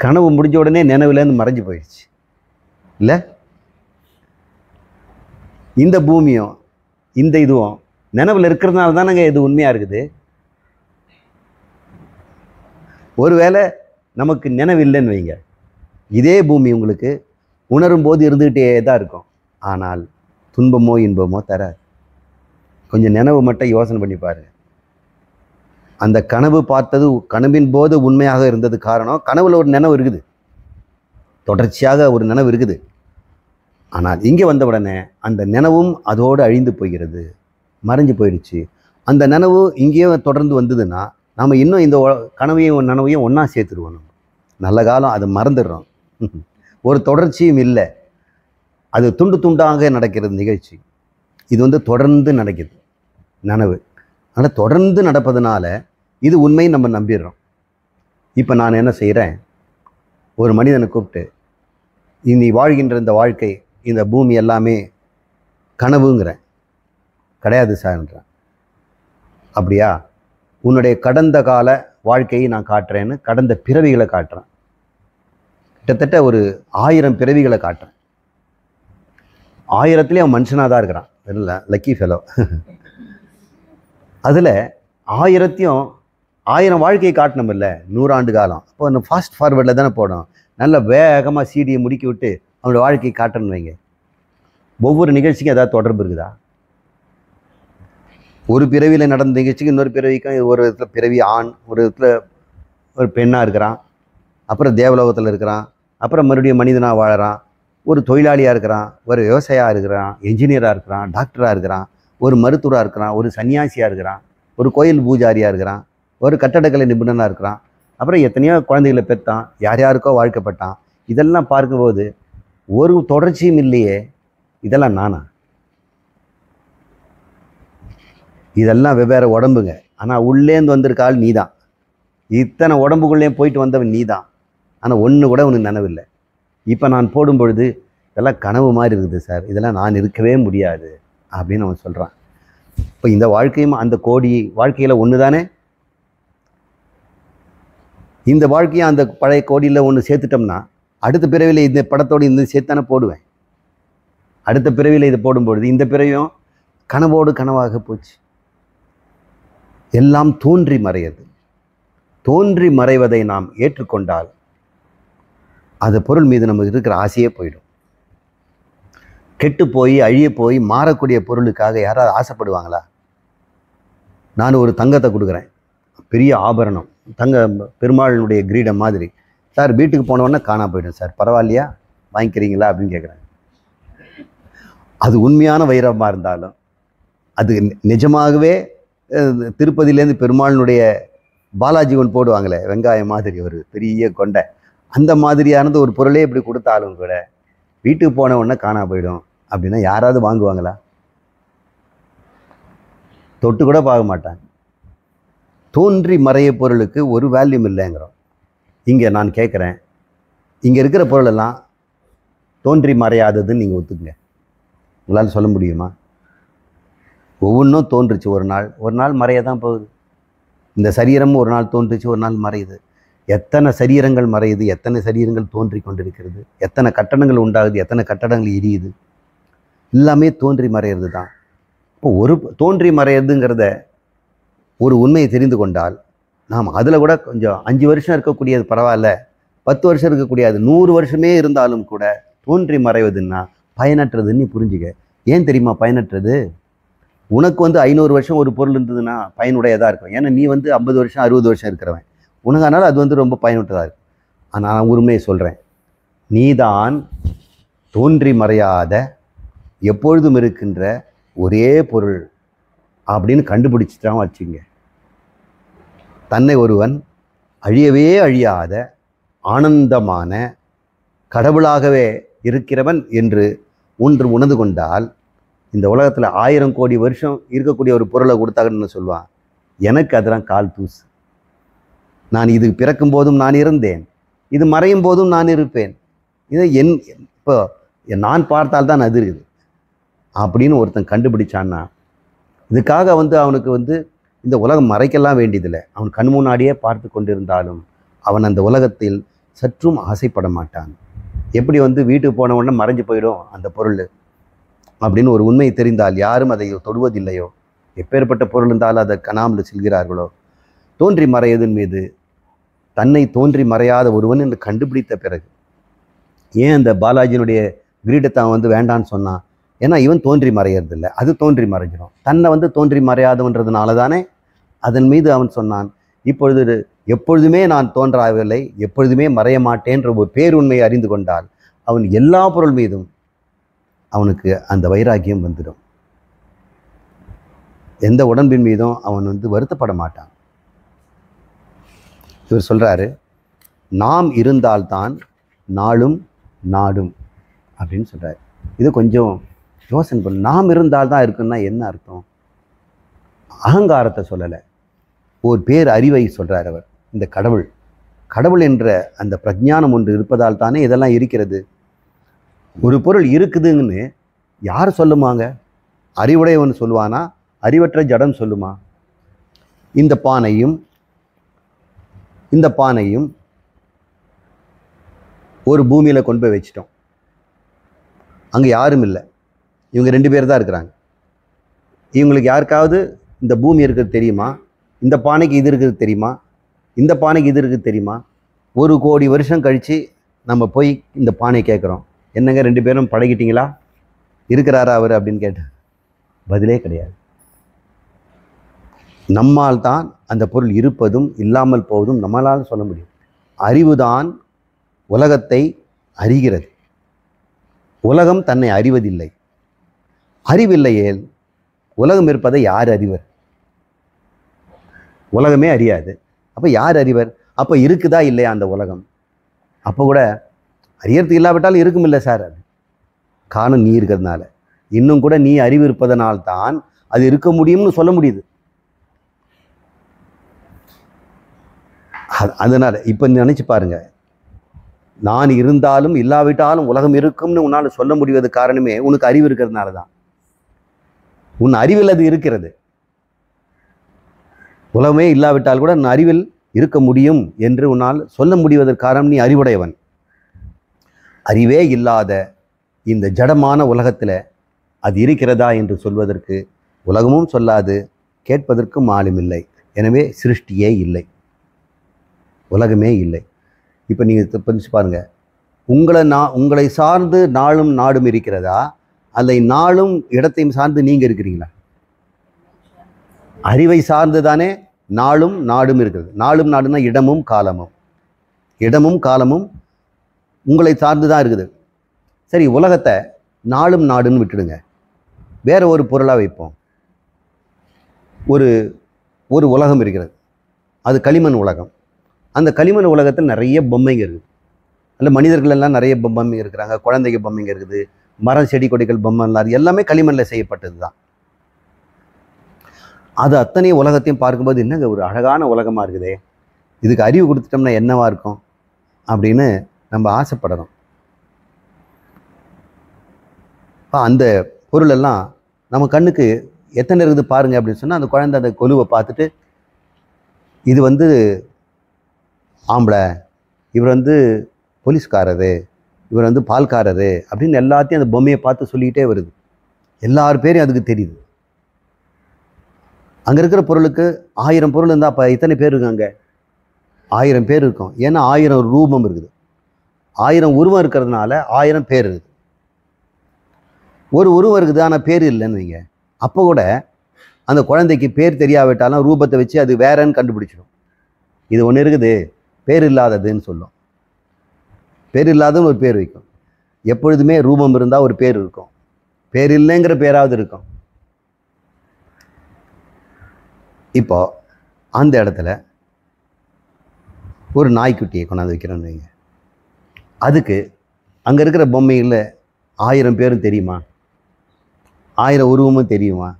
கனவு முடிஞ்ச உடனே நினைவுலேருந்து மறைஞ்சு போயிடுச்சு இல்லை? இந்த பூமியும் இந்த இதுவும் நினைவில் இருக்கிறதுனால தானங்க இது உண்மையாக இருக்குது. ஒருவேளை நமக்கு நினைவு இல்லைன்னு வைங்க, இதே பூமி உங்களுக்கு உணரும் போது இருந்துகிட்டே தான் இருக்கும். ஆனால் துன்பமோ இன்பமோ தராது. கொஞ்சம் நினைவு மட்டும் யோசனை பண்ணி பாருங்க. அந்த கனவு பார்த்தது கனவின் போது உண்மையாக இருந்தது காரணம் கனவுல ஒரு நினைவு இருக்குது, தொடர்ச்சியாக ஒரு நினைவு இருக்குது. ஆனால் இங்கே வந்த உடனே அந்த நினைவும் அதோடு அழிந்து போகிறது. மறைஞ்சு போயிடுச்சு. அந்த நனவு இங்கேயே தொடர்ந்து வந்ததுன்னா நம்ம இன்னும் இந்த கனவையும் நனவையும் ஒன்றா சேர்த்துருவோம். நம்ம நல்ல காலம் அதை மறந்துடுறோம். ஒரு தொடர்ச்சியும் இல்லை. அது துண்டு துண்டாக நடக்கிறது நிகழ்ச்சி. இது வந்து தொடர்ந்து நடக்குது நனவு. ஆனால் தொடர்ந்து நடப்பதனால இது உண்மை நம்ம நம்பிடுறோம். இப்போ நான் என்ன செய்கிறேன், ஒரு மனிதனை கூப்பிட்டு நீ வாழ்கின்ற இந்த வாழ்க்கை, இந்த பூமி எல்லாமே கனவுங்கிறேன். கிடையாது சார்ன்றேன். அப்படியா? உன்னுடைய கடந்த கால வாழ்க்கையை நான் காட்டுறேன்னு கடந்த பிறவிகளை காட்டுறேன். கிட்டத்தட்ட ஒரு 1000 பிறவிகளை காட்டுறேன். 1000த்துலேயும் அவன் மனுஷனாக தான் இருக்கிறான். இல்லை, லக்கி ஃபெலோ. அதில் 1000 வாழ்க்கையை காட்டணும் இல்லை, 100 ஆண்டு காலம். அப்போ அந்த ஃபாஸ்ட் ஃபார்வர்டில் தானே போடும். நல்ல வேகமாக சீடியை முடுக்கி விட்டு அவனோட வாழ்க்கையை காட்டணும் வைங்க. ஒவ்வொரு நிகழ்ச்சிக்கும் ஏதாவது தொடர்பு இருக்குதா? ஒரு பிறவியில் நடந்த நிகழ்ச்சிக்கு இன்னொரு பிறவிக்கும் ஒரு விதத்துல பிறவி ஆண், ஒரு விதத்துல ஒரு பெண்ணாக இருக்கிறான், அப்புறம் தேவலோகத்தில் இருக்கிறான், அப்புறம் மறுபடியும் மனிதனாக வாழறான், ஒரு தொழிலாளியாக இருக்கிறான், ஒரு விவசாயியாக இருக்கிறான், என்ஜினியராக இருக்கிறான், டாக்டராக இருக்கிறான், ஒரு மருத்துவராக இருக்கிறான், ஒரு சன்னியாசியாக இருக்கிறான், ஒரு கோயில் பூஜாரியாக இருக்கிறான், ஒரு கட்டடக்கலை நிபுணனாக இருக்கிறான், அப்புறம் எத்தனையோ குழந்தைகளை பெற்றான், யார் யாருக்கோ வாழ்க்கப்பட்டான். இதெல்லாம் பார்க்கும்போது ஒரு தொடர்ச்சியும் இல்லையே. இதெல்லாம் நானா? இதெல்லாம் வெவ்வேறு உடம்புங்க. ஆனால் உள்ளேந்து வந்திருக்க ஆள் நீ தான். இத்தனை உடம்புக்குள்ளேயும் போயிட்டு வந்தவன் நீ தான். ஆனால் ஒன்று கூட உனக்கு நினைவில்லை. இப்போ நான் போடும் பொழுது இதெல்லாம் கனவு மாதிரி இருக்குது சார், இதெல்லாம் நான் இருக்கவே முடியாது அப்படின்னு அவன் சொல்கிறான். இப்போ இந்த வாழ்க்கையும் அந்த கோடி வாழ்க்கையில் ஒன்று தானே. இந்த வாழ்க்கையை அந்த பழைய கோடியில் ஒன்று சேர்த்துட்டோம்னா அடுத்த பிறவியில் இந்த படத்தோடு இந்த சேர்த்தானே போடுவேன். அடுத்த பிறவியில் இதை போடும்பொழுது இந்த பிறவியும் கனவோடு கனவாக போச்சு. எல்லாம் தோன்றி மறையது. தோன்றி மறைவதை நாம் ஏற்றுக்கொண்டால் அந்த பொருள் மீது நமக்கு இருக்கிற ஆசையே போயிடும். கெட்டு போய் அழிய போய் மாறக்கூடிய பொருளுக்காக யாராவது ஆசைப்படுவாங்களா? நான் ஒரு தங்கத்தை கொடுக்குறேன், பெரிய ஆபரணம், தங்க பெருமாளுடைய கிரீடம் மாதிரி. சார் வீட்டுக்கு போனவொடனே காணா போயிடும் சார், பரவாயில்லையா, வாங்கிக்கிறீங்களா அப்படின்னு கேட்குறேன். அது உண்மையான வைரமாக இருந்தாலும், அது நிஜமாகவே திருப்பதியிலேருந்து பெருமாளுடைய பாலாஜி ஒன்று போடுவாங்களே வெங்காயம் மாதிரி ஒரு பெரிய கொண்டை, அந்த மாதிரியானது ஒரு பொருளே இப்படி கொடுத்தாலும் கூட வீட்டுக்கு போன உடனே காணா போயிடும் அப்படின்னா யாராவது வாங்குவாங்களா? தொட்டு கூட பார்க்க மாட்டாங்க. தோன்றி மறைய பொருளுக்கு ஒரு வேல்யூம் இல்லைங்கிறோம். இங்கே நான் கேட்குறேன், இங்கே இருக்கிற பொருளெல்லாம் தோன்றி மறையாததுன்னு நீங்கள் ஒத்துக்குங்க. உங்களால் சொல்ல முடியுமா? ஒவ்வொன்றும் தோன்றுச்சு, ஒரு நாள் மறைய தான் போகுது. இந்த சரீரமும் ஒரு நாள் தோன்றுச்சு, ஒரு நாள் மறையுது. எத்தனை சரீரங்கள் மறையுது, எத்தனை சரீரங்கள் தோன்றி கொண்டிருக்கிறது, எத்தனை கட்டடங்கள் உண்டாகுது, எத்தனை கட்டடங்கள் எரியுது, எல்லாமே தோன்றி மறையிறது தான். இப்போ ஒரு தோன்றி மறையிறதுங்கிறத ஒரு உண்மையை தெரிந்து கொண்டால் நாம் அதில் கூட கொஞ்சம் 5 வருஷம் இருக்கக்கூடியது பரவாயில்ல, 10 வருஷம் இருக்கக்கூடியது, 100 வருஷமே இருந்தாலும் கூட தோன்றி மறைவதுன்னா பயனற்றதுன்னு புரிஞ்சுக்க. ஏன் தெரியுமா பயனற்றது? உனக்கு 500 வருஷம் ஒரு பொருள் இருந்ததுன்னா பயனுடையதாக இருக்கும். ஏன்னா நீ 50 வருஷம் 60 வருஷம் இருக்கிறவன், உனக்கு அதனால் அது ரொம்ப பயனுற்றதாக இருக்கும். ஆனால் நான் உண்மையை சொல்கிறேன், நீதான் தோன்றி மறையாத எப்பொழுதும் இருக்கின்ற ஒரே பொருள் அப்படின்னு கண்டுபிடிச்சிட்டான் வச்சுங்க. தன்னை ஒருவன் அழியவே அழியாத ஆனந்தமான கடவுளாகவே இருக்கிறவன் என்று ஒன்று உணர்ந்து கொண்டால், இந்த உலகத்தில் 1000 கோடி வருஷம் இருக்கக்கூடிய ஒரு பொருளை கொடுத்தாங்கன்னு சொல்லுவான், எனக்கு அதெல்லாம் கால் தூசு. நான் இது பிறக்கும் போதும் நான் இருந்தேன், இது மறையும் போதும் நான் இருப்பேன், இதை இப்போ நான் பார்த்தால்தான் அது இருக்குது அப்படின்னு ஒருத்தன் கண்டுபிடிச்சான்னா, இதுக்காக அவனுக்கு இந்த உலகம் மறைக்கலாம் வேண்டியதில்லை. அவன் கண் முன்னாடியே பார்த்து கொண்டிருந்தாலும் அவன் அந்த உலகத்தில் சற்றும் ஆசைப்பட மாட்டான். எப்படி வீட்டுக்கு போன உடனே மறைஞ்சு போயிடும் அந்த பொருள் அப்படின்னு ஒரு உண்மை தெரிந்தால் யாரும் அதை தொடுவதில்லையோ, எப்பேற்பட்ட பொருள் இருந்தாலும் அதை காணாமல் செல்கிறார்களோ, தோன்றி மறையதன் மீது தன்னை தோன்றி மறையாத ஒருவன் என்று கண்டுபிடித்த பிறகு ஏன் அந்த பாலாஜியினுடைய கிரீடத்தை அவன் வேண்டான்னு சொன்னான்? ஏன்னா இவன் தோன்றி மறையறதில்லை, அது தோன்றி மறைஞ்சிடும். தன்னை தோன்றி மறையாதவன்றதுனால தானே அதன் மீது அவன் சொன்னான், இப்பொழுது எப்பொழுதுமே நான் தோன்றாவில்லை, எப்பொழுதுமே மறைய மாட்டேன்ற ஒரு பேருண்மையை அறிந்து கொண்டால் அவன் எல்லா பொருள் மீதும் அவனுக்கு அந்த வைராக்கியம் வந்துடும். எந்த உடம்பின் மீதும் அவன் வருத்தப்பட மாட்டான். இவர் சொல்கிறாரு, நாம் இருந்தால்தான் நாளும் நாடும் அப்படின்னு சொல்கிறார். இது கொஞ்சம் யோசனை பண்ணு. நாம் இருந்தால்தான் இருக்குன்னா என்ன அர்த்தம்? அகங்காரத்தை சொல்லலை, ஒரு பேர் அறிவை சொல்கிறார் அவர். இந்த கடவுள் என்ற அந்த பிரஜானம் ஒன்று இருப்பதால் தானே இதெல்லாம் இருக்கிறது. ஒரு பொருள் இருக்குதுன்னு யார் சொல்லுமாங்க? அறிவுடையவன் சொல்லுவானா? அறிவற்ற ஜடம் சொல்லுமா? இந்த பானையும் ஒரு பூமியில் கொண்டு போய் வச்சிட்டோம். அங்கே யாரும் இல்லை, இவங்க 2 பேர் தான் இருக்கிறாங்க. இவங்களுக்கு யாருக்காவது இந்த பூமி இருக்கிறது தெரியுமா? இந்த பானைக்கு இது இருக்கிறது தெரியுமா? இந்த பானைக்கு இது இருக்கிறது தெரியுமா? 1 கோடி வருஷம் கழித்து நம்ம போய் இந்த பானை கேட்குறோம், என்னங்க 2 பேரும் பழகிட்டீங்களா, இருக்கிறாரா அவர் அப்படின்னு கேட்டார். பதிலே கிடையாது. நம்மால் தான் அந்த பொருள் இருப்பதும் இல்லாமல் போவதும் நம்மளால் சொல்ல முடியும். அறிவுதான் உலகத்தை அறிகிறது, உலகம் தன்னை அறிவதில்லை. அறிவில்லையேல் உலகம் இருப்பதை யார் அறிவர்? உலகமே அறியாது. அப்போ யார் அறிவர்? அப்போ இருக்குதா இல்லையா அந்த உலகம்? அப்போ கூட அறியறதுக்கு இல்லாவிட்டாலும் இருக்கும் இல்லை சார். அது காரணம் நீ இருக்கிறதுனால, இன்னும் கூட நீ அறிவு இருப்பதனால்தான் அது இருக்க முடியும்னு சொல்ல முடியுது. அதனால் இப்போ நினச்சி பாருங்க, நான் இருந்தாலும் இல்லாவிட்டாலும் உலகம் இருக்கும்னு உன்னால் சொல்ல முடிவது காரணமே உனக்கு அறிவு இருக்கிறதுனால தான். உன் அறிவில் அது இருக்கிறது. உலகமே இல்லாவிட்டால் கூட உன் அறிவில் இருக்க முடியும் என்று உன்னால் சொல்ல முடிவதற்கு காரணம் நீ அறிவுடையவன். அறிவே இல்லாத இந்த ஜடமான உலகத்தில் அது இருக்கிறதா என்று சொல்வதற்கு உலகமும் சொல்லாது, கேட்பதற்கும் ஆளும் இல்லை. எனவே சிருஷ்டியே இல்லை, உலகமே இல்லை. இப்போ நீங்கள் புரிஞ்சு பாருங்கள், உங்களை சார்ந்து நாளும் நாடும் இருக்கிறதா, அல்ல நாளும் இடத்தையும் சார்ந்து நீங்கள் இருக்கிறீங்களா? அறிவை சார்ந்து தானே நாளும் நாடும் இருக்கிறது. நாளும் நாடுனா இடமும் காலமும் உங்களை சார்ந்து தான் இருக்குது. சரி, உலகத்தை நாளும் நாடுன்னு விட்டுடுங்க, வேற ஒரு பொருளாக வைப்போம். ஒரு உலகம் இருக்கிறது, அது களிமண் உலகம். அந்த களிமண் உலகத்தில் நிறைய பொம்மைங்க இருக்குது. அதில் மனிதர்கள் எல்லாம் நிறைய பொம்மைங்க இருக்கிறாங்க, குழந்தைங்க பொம்மைங்க இருக்குது, மரம் செடி கொடிகள் பொம்மைலாம், அது எல்லாமே களிமண்ணில் செய்யப்பட்டது தான். அது அத்தனை உலகத்தையும் பார்க்கும்போது என்னங்க ஒரு அழகான உலகமாக இருக்குதே, இதுக்கு அறிவு கொடுத்துட்டோம்னா என்னவா இருக்கும் அப்படின்னு நம்ம ஆசைப்படுறோம். அந்த பொருளெல்லாம் நம்ம கண்ணுக்கு எத்தனை இருக்குது பாருங்க அப்படின்னு சொன்னால், அந்த குழந்தை அந்த கொலுவை பார்த்துட்டு இது ஆம்பளை, இவர் போலீஸ்காரரு, இவர் பால்காரரு அப்படின்னு எல்லாத்தையும் அந்த பொம்மையை பார்த்து சொல்லிக்கிட்டே வருது. எல்லார் பேரையும் அதுக்கு தெரியுது. அங்கே இருக்கிற பொருளுக்கு 1000 பொருள் இருந்தால் அப்போ இத்தனை பேர் இருக்காங்க, 1000 பேர் இருக்கும். ஏன்னா 1000 ரூபம் இருக்குது, 1000 உருவம் இருக்கிறதுனால 1000 பேர் இருக்குது. ஒரு உருவம் இருக்குது ஆனால் பேர் இல்லைன்னு வைங்க, அப்போ கூட அந்த குழந்தைக்கு பேர் தெரியாவிட்டாலும் ரூபத்தை வச்சு அது வேறன்னு கண்டுபிடிச்சிடும். இது ஒன்று இருக்குது, பேர் இல்லாததுன்னு சொல்லும். பேர் இல்லாதன்னு ஒரு பேர் வைக்கும். எப்பொழுதுமே ரூபம் இருந்தால் ஒரு பேர் இருக்கும், பேர் இல்லைங்கிற பேராவது இருக்கும். இப்போ அந்த இடத்துல ஒரு நாய்க்குட்டியை கொண்டாந்து வைக்கிறோன்னு வைங்க, அதுக்கு அங்கே இருக்கிற பொம்மையில் 1000 பேரும் தெரியுமா? 1000 உருவமும் தெரியுமா?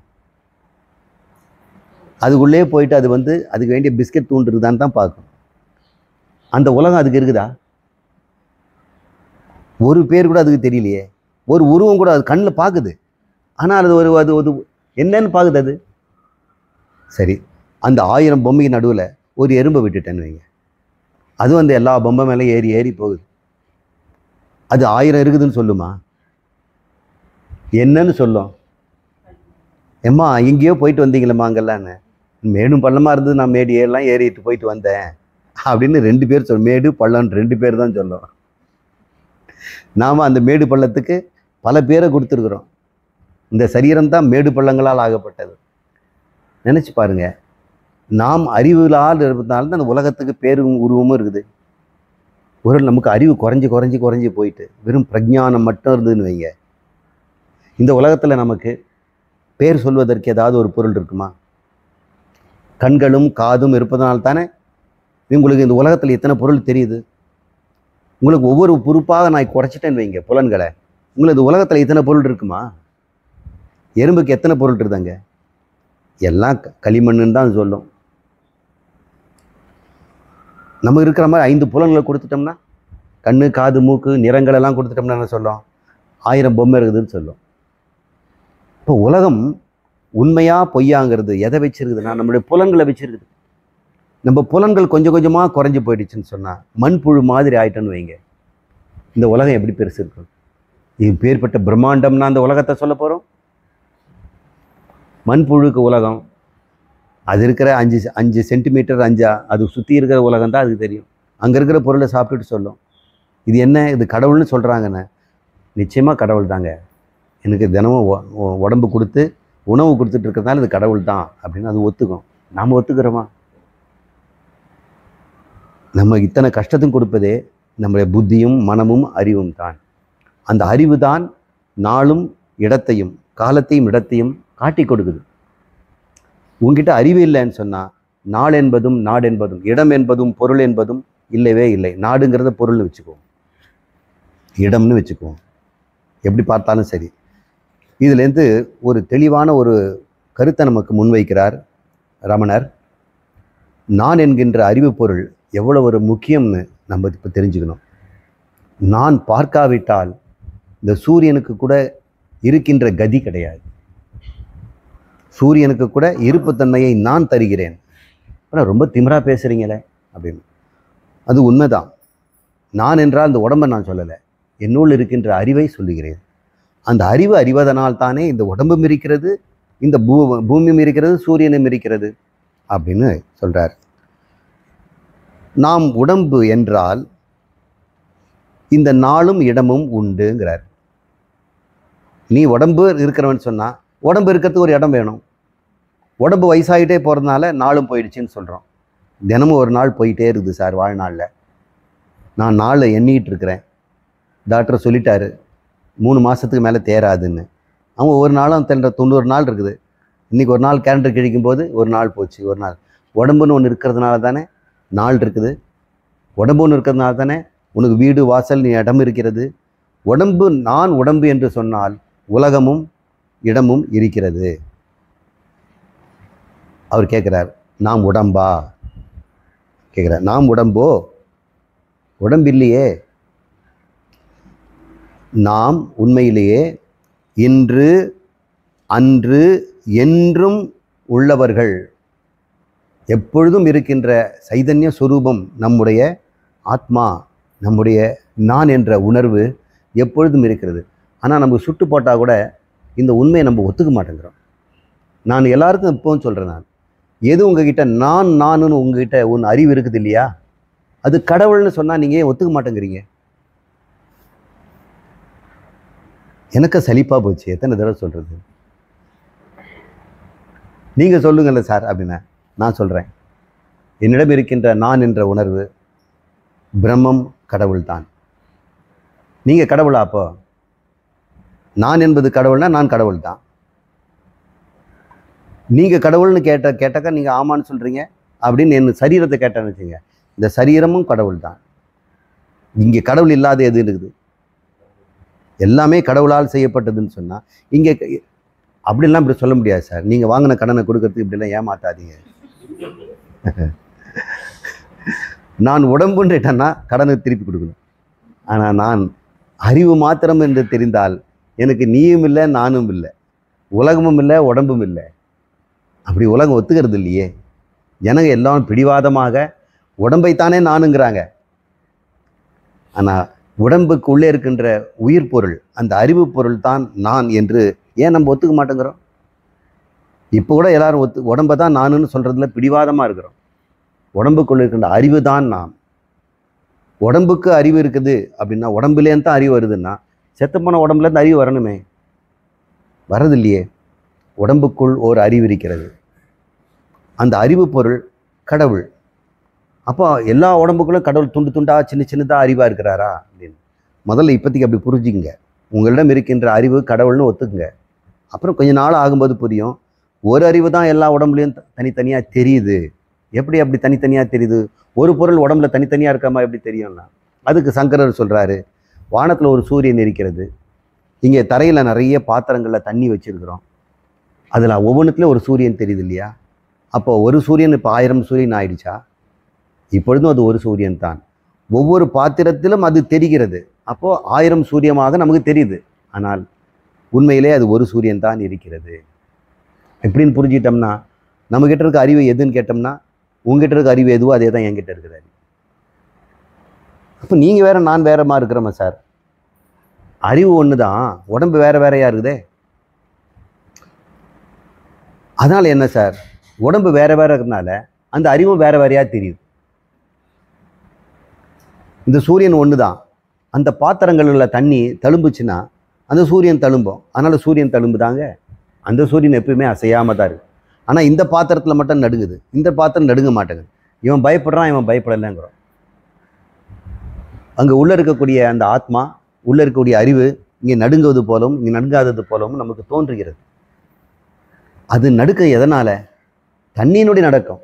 அதுக்குள்ளே போயிட்டு அது அதுக்கு வேண்டிய பிஸ்கட் தூண்டு இருக்குதான்னு தான் பார்க்கும். அந்த உலகம் அதுக்கு இருக்குதா? ஒரு பேர் கூட அதுக்கு தெரியலையே. ஒரு உருவம் கூட அது கண்ணில் பார்க்குது, ஆனால் அது அது என்னன்னு பார்க்குது அது. சரி, அந்த 1000 பொம்மைக்கு நடுவில் ஒரு எறும்பை விட்டுட்டேன்னு வைங்க, அது எல்லா பொம்மை மேலே ஏறி போகுது. அது 1000 இருக்குதுன்னு சொல்லுமா? என்னன்னு சொல்லும்? ஏம்மா எங்கேயோ போயிட்டு வந்தீங்களேம்மா அங்கெல்லான்னு. மேடும் பள்ளமாக இருந்தது, நான் மேடு ஏறிட்டு போயிட்டு வந்தேன் அப்படின்னு 2 பேர் சொல்லும். மேடு பள்ளம்னு 2 பேர் தான் சொல்லும். நாம் அந்த மேடு பள்ளத்துக்கு பல பேரை கொடுத்துருக்குறோம். இந்த சரீரம் தான் மேடு பள்ளங்களால் ஆகப்பட்டது. நினச்சி பாருங்க, நாம் அறிவுகளால் இருப்பதுனால தான் அந்த உலகத்துக்கு பேரும் உருவமும் இருக்குது. ஒரு நமக்கு அறிவு குறைஞ்சி போயிட்டு வெறும் பிரஜானம் மட்டும் இருந்ததுன்னு வைங்க, இந்த உலகத்தில் நமக்கு பேர் சொல்வதற்கு ஏதாவது ஒரு பொருள் இருக்குமா? கண்களும் காதும் இருப்பதனால் தானே உங்களுக்கு இந்த உலகத்தில் எத்தனை பொருள் தெரியுது. உங்களுக்கு ஒவ்வொரு பொறுப்பாக நான் குறைச்சிட்டேன்னு வைங்க புலன்களை, உங்களுக்கு இந்த உலகத்தில் எத்தனை பொருள் இருக்குமா? எறும்புக்கு எத்தனை பொருள் இருக்குதாங்க? எல்லாம் களிமண்ணுன்னு தான் சொல்லும். நம்ம இருக்கிற மாதிரி 5 புலன்களை கொடுத்துட்டோம்னா, கண்ணு காது மூக்கு நிறங்கள் எல்லாம் கொடுத்துட்டோம்னா என்ன சொல்லும்? 1000 பொம்மை இருக்குதுன்னு சொல்லும். இப்போ உலகம் உண்மையா பொய்யாங்கிறது எதை வச்சிருக்குதுன்னா நம்மளுடைய புலன்களை வச்சிருக்குது. நம்ம புலன்கள் கொஞ்சம் கொஞ்சமாக குறைஞ்சி போயிடுச்சுன்னு சொன்னால் மண்புழு மாதிரி ஆயிட்டோன்னு வைங்க, இந்த உலகம் எப்படி பெருசு இருக்கும்? இது பேர்பட்ட பிரம்மாண்டம்னா அந்த உலகத்தை சொல்ல போகிறோம். மண்புழுக்கு உலகம் அது இருக்கிற 5 சென்டிமீட்டர் 5 அது சுற்றி இருக்கிற உலகம் தான் அதுக்கு தெரியும். அங்கே இருக்கிற பொருளை சாப்பிட்டுட்டு சொல்லும் இது என்ன, இது கடவுள்னு சொல்கிறாங்கண்ணே. நிச்சயமாக கடவுள் தாங்க, எனக்கு தினமும் உடம்பு கொடுத்து உணவு கொடுத்துட்டு இருக்கிறதுனால இது கடவுள் தான் அப்படின்னு அது ஒத்துக்கும். நாம் ஒத்துக்கிறோமா? நம்ம இத்தனை கஷ்டத்தையும் கொடுப்பதே நம்முடைய புத்தியும் மனமும் அறிவும் தான். அந்த அறிவு தான் நாளும் இடத்தையும் காலத்தையும் இடத்தையும் காட்டி கொடுக்குது. உங்ககிட்ட அறிவு இல்லைன்னு சொன்னால் நாள் என்பதும் நாடு என்பதும் இடம் என்பதும் பொருள் என்பதும் இல்லவே இல்லை. நாடுங்கிறத பொருள்னு வச்சுக்குவோம், இடம்னு வச்சுக்குவோம், எப்படி பார்த்தாலும் சரி. இதுலேருந்து ஒரு தெளிவான ஒரு கருத்தை நமக்கு முன்வைக்கிறார் ரமணர். நான் என்கின்ற அறிவு பொருள் எவ்வளோ ஒரு முக்கியம்னு நம்ம இப்போ தெரிஞ்சுக்கணும். நான் பார்க்காவிட்டால் இந்த சூரியனுக்கு கூட இருக்கின்ற கதி கிடையாது. சூரியனுக்கு கூட இருப்புத்தன்மையை நான் தருகிறேன். ஆனால் ரொம்ப திமிரா பேசுகிறீங்களே அப்படின்னு. அது உண்மைதான். நான் என்றால் அந்த உடம்பை நான் சொல்லலை, என்னுள் இருக்கின்ற அறிவை சொல்லுகிறேன். அந்த அறிவு அறிவதனால் தானே இந்த உடம்பும் இருக்கிறது, இந்த பூமியும் இருக்கிறது, சூரியனும் இருக்கிறது அப்படின்னு சொல்கிறார். நாம் உடம்பு என்றால் இந்த நாளும் இடமும் உண்டுங்கிறார். நீ உடம்பு இருக்கிறவன் சொன்னால் உடம்பு இருக்கிறதுக்கு ஒரு இடம் வேணும். உடம்பு வயசாகிட்டே போகிறதுனால நாளும் போயிடுச்சுன்னு சொல்கிறோம். தினமும் ஒரு நாள் போயிட்டே இருக்குது சார் வாழ்நாளில். நான் நாளை எண்ணிக்கிட்டு இருக்கிறேன். டாக்டர் சொல்லிட்டாரு 3 மாதத்துக்கு மேலே தேராதுன்னு. அவங்க ஒரு நாளும் 90 நாள் இருக்குது. இன்றைக்கி ஒரு நாள் கேலண்டர் கிழிக்கும் போது ஒரு நாள் போச்சு. ஒரு நாள் உடம்புன்னு ஒன்று இருக்கிறதுனால தானே நாள் இருக்குது. உடம்பு ஒன்று இருக்கிறதுனால தானே உனக்கு வீடு வாசல் நீ இடம் இருக்கிறது. உடம்பு நான் உடம்பு என்று சொன்னால் உலகமும் இடமும் இருக்கிறது. அவர் கேட்குறார், நாம் உடம்பா கேட்குறார். நாம் உடம்போ? உடம்பில்லையே. நாம் உண்மையிலேயே இன்று அன்று என்றும் உள்ளவர்கள், எப்பொழுதும் இருக்கின்ற சைதன்ய சொரூபம் நம்முடைய ஆத்மா, நம்முடைய நான் என்ற உணர்வு எப்பொழுதும் இருக்கிறது. ஆனால் நம்ம சுட்டு போட்டால் கூட இந்த உண்மையை நம்ம ஒத்துக்க மாட்டேங்கிறோம். நான் எல்லாருக்கும் இப்போவும் சொல்கிறேன், நான் எது உங்ககிட்ட நானுன்னு உங்ககிட்ட ஒன்று அறிவு இருக்குது இல்லையா, அது கடவுள்னு சொன்னால் நீங்கள் ஏன் ஒத்துக்க மாட்டேங்கிறீங்க? எனக்கு சலிப்பாக போச்சு, எத்தனை தடவை சொல்கிறது. நீங்கள் சொல்லுங்கள்ல சார் அப்படின்னா நான் சொல்கிறேன். என்னிடம் இருக்கின்ற நான் என்ற உணர்வு பிரம்மம் கடவுள் தான். நீங்கள் கடவுளா? அப்போ நான் என்பது கடவுள்னா நான் கடவுள் தான். நீங்கள் கடவுள்னு கேட்டாக்கா நீங்கள் ஆமான்னு சொல்கிறீங்க அப்படின்னு என் சரீரத்தை கேட்டேன்னு வச்சுங்க, இந்த சரீரமும் கடவுள் தான். இங்கே கடவுள் இல்லாத எது இருக்குது? எல்லாமே கடவுளால் செய்யப்பட்டதுன்னு சொன்னால் இங்கே அப்படிலாம் இப்படி சொல்ல முடியாது சார். நீங்கள் வாங்கின கடனை கொடுக்கறதுக்கு இப்படிலாம் ஏமாத்தாதீங்க. நான் உடம்புன்றேன்னா கடனை திருப்பி கொடுக்கணும். ஆனால் நான் அறிவு மாத்திரம் என்று தெரிந்தால் எனக்கு நீயும் இல்லை நானும் இல்லை, உலகமும் இல்லை உடம்பும் இல்லை. அப்படி உலகம் ஒத்துக்கிறது இல்லையே. ஜனங்க எல்லாம் பிடிவாதமாக உடம்பைத்தானே நானுங்கிறாங்க. ஆனால் உடம்புக்கு உள்ளே இருக்கின்ற உயிர் பொருள், அந்த அறிவு பொருள் தான் நான் என்று ஏன் நம்ம ஒத்துக்க மாட்டேங்கிறோம்? இப்போ கூட எல்லாரும் உடம்பை தான் நானுன்னு சொல்கிறதுல பிடிவாதமாக இருக்கிறோம். உடம்புக்குள்ள இருக்கின்ற அறிவு தான் நான். உடம்புக்கு அறிவு இருக்குது அப்படின்னா உடம்புலேருந்து தான் அறிவு வருதுன்னா செத்து போன உடம்புலேருந்து அறிவு வரணுமே, வரது இல்லையே. உடம்புக்குள் ஒரு அறிவு இருக்கிறது, அந்த அறிவு பொருள் கடவுள். அப்போ எல்லா உடம்புக்குள்ளும் கடவுள் துண்டு துண்டாக சின்ன சின்னதாக அறிவாக இருக்கிறாரா அப்படின்னு முதல்ல இப்போதைக்கு அப்படி புரிஞ்சுங்க. உங்களிடம் இருக்கின்ற அறிவு கடவுள்னு ஒத்துக்குங்க. அப்புறம் கொஞ்ச நாள் ஆகும்போது புரியும், ஒரு அறிவு தான் எல்லா உடம்புலையும் தனித்தனியாக தெரியுது. எப்படி அப்படி தனித்தனியாக தெரியுது? ஒரு பொருள் உடம்புல தனித்தனியாக இருக்காமல் எப்படி தெரியும்னா, அதுக்கு சங்கரர் சொல்கிறாரு, வானத்தில் ஒரு சூரியன் இருக்கிறது, இங்கே தரையில் நிறைய பாத்திரங்களில் தண்ணி வச்சுருக்கிறோம், அதில் ஒவ்வொன்றுத்துலேயும் ஒரு சூரியன் தெரியுது இல்லையா? அப்போ ஒரு சூரியன் இப்போ 1000 சூரியன் ஆயிடுச்சா? இப்பொழுதும் அது ஒரு சூரியன் தான். ஒவ்வொரு பாத்திரத்திலும் அது தெரிகிறது. அப்போது 1000 சூரியமாக நமக்கு தெரியுது. ஆனால் உண்மையிலே அது ஒரு சூரியன் தான் இருக்கிறது. எப்படின்னு புரிஞ்சிட்டோம்னா, நம்மக்கிட்ட இருக்க அறிவு எதுன்னு கேட்டோம்னா, உங்ககிட்ட இருக்க அறிவு எதுவோ அதே தான் என்கிட்ட இருக்குது அறிவு. அப்போ நீங்கள் வேற நான் வேறமா இருக்கிறோமா சார்? அறிவு ஒன்று தான், உடம்பு வேற வேறையா இருக்குதே. அதனால் என்ன சார், உடம்பு வேற வேற இருக்கிறதுனால அந்த அறிவும் வேற வேறையா தெரியுது. இந்த சூரியன் ஒன்று தான். அந்த பாத்திரங்களில் தண்ணி தழும்புச்சுன்னா அந்த சூரியன் தழும்பும். அதனால் சூரியன் தழும்பு தாங்க. அந்த சூரியன் எப்பயுமே அசையாமல் தான் இருக்குது. ஆனால் இந்த பாத்திரத்தில் மட்டும் நடுங்குது, இந்த பாத்திரம் நடுங்க மாட்டேங்குது. இவன் பயப்படுறான், இவன் பயப்படலைங்கிறோம். அங்கே உள்ளே இருக்கக்கூடிய அந்த ஆத்மா, உள்ளே இருக்கக்கூடிய அறிவு இங்கே நடுங்குவது போலவும் இங்கே நடுங்காதது போலவும் நமக்கு தோன்றுகிறது. அது நடுக்க எதனால்? தண்ணியினுடைய நடக்கும்,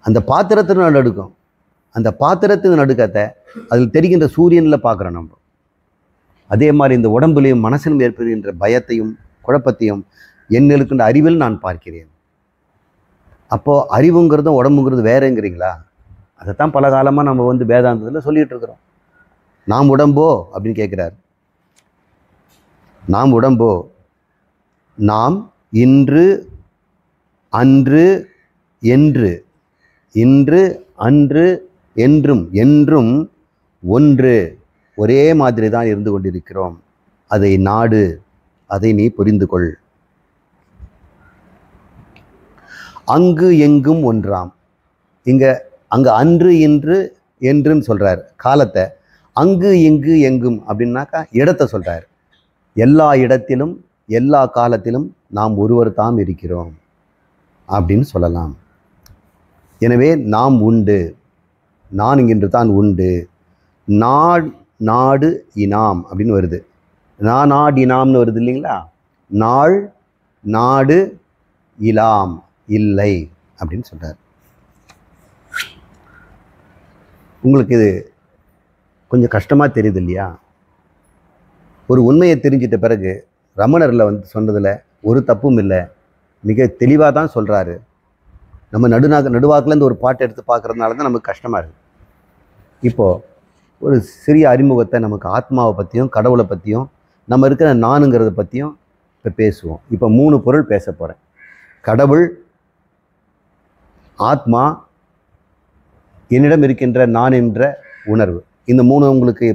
அந்த பாத்திரத்தினுடைய நடுக்கும். அந்த பாத்திரத்தின் நடுக்கத்தை அதில் தெரிகின்ற சூரியனில் பார்க்குறோம் நம்ம. அதே மாதிரி இந்த உடம்புலையும் மனசிலும் ஏற்படுகின்ற பயத்தையும் குழப்பத்தையும் என்னிருக்கின்ற அறிவில் நான் பார்க்கிறேன். அப்போது அறிவுங்கிறதும் உடம்புங்கிறது வேறேங்கிறீங்களா? அதைத்தான் பல காலமாக நம்ம வேதாந்தத்தில் சொல்லிகிட்டு இருக்கிறோம். நாம் உடம்போ அப்படின்னு கேட்குறாரு. நாம் உடம்போ, நாம் இன்று அன்று என்று, இன்று அன்று என்றும், என்றும் ஒன்று, ஒரே மாதிரி தான் இருந்து கொண்டிருக்கிறோம். அதை நாடு, அதை நீ புரிந்து கொள். அங்கு எங்கும் ஒன்றாம். அங்கே அன்று இன்று என்றுன்னு சொல்கிறார் காலத்தை. அங்கு இங்கு எங்கும் அப்படின்னாக்கா இடத்தை சொல்கிறார். எல்லா இடத்திலும் எல்லா காலத்திலும் நாம் ஒருவர் தாம் இருக்கிறோம் அப்படின்னு சொல்லலாம். எனவே நாம் உண்டு, நான் இங்கின்று தான் உண்டு. நாடு இனாம் அப்படின்னு வருது. நாடினாம்னு வருது இல்லைங்களா? நாள் நாடு இலாம் இல்லை அப்படின்னு சொல்கிறார். உங்களுக்கு இது கொஞ்சம் கஷ்டமாக தெரியுது இல்லையா? ஒரு உண்மையை தெரிஞ்சிட்ட பிறகு ரமணரில் சொன்னதில் ஒரு தப்பும் இல்லை, மிக தெளிவாக தான் சொல்கிறாரு. நம்ம நடுவாக்குலேருந்து ஒரு பாட்டு எடுத்து பார்க்குறதுனால தான் நமக்கு கஷ்டமாக இருக்குது. இப்போது ஒரு சிறிய அறிமுகத்தை நமக்கு ஆத்மாவை பற்றியும் கடவுளை பற்றியும் நம்ம இருக்கிற நானுங்கிறத பற்றியும் இப்போ பேசுவோம். இப்போ 3 பொருள் பேச போகிறேன். கடவுள், ஆத்மா, என்னிடம் இருக்கின்ற நான் என்ற உணர்வு. இந்த 3 உங்களுக்கு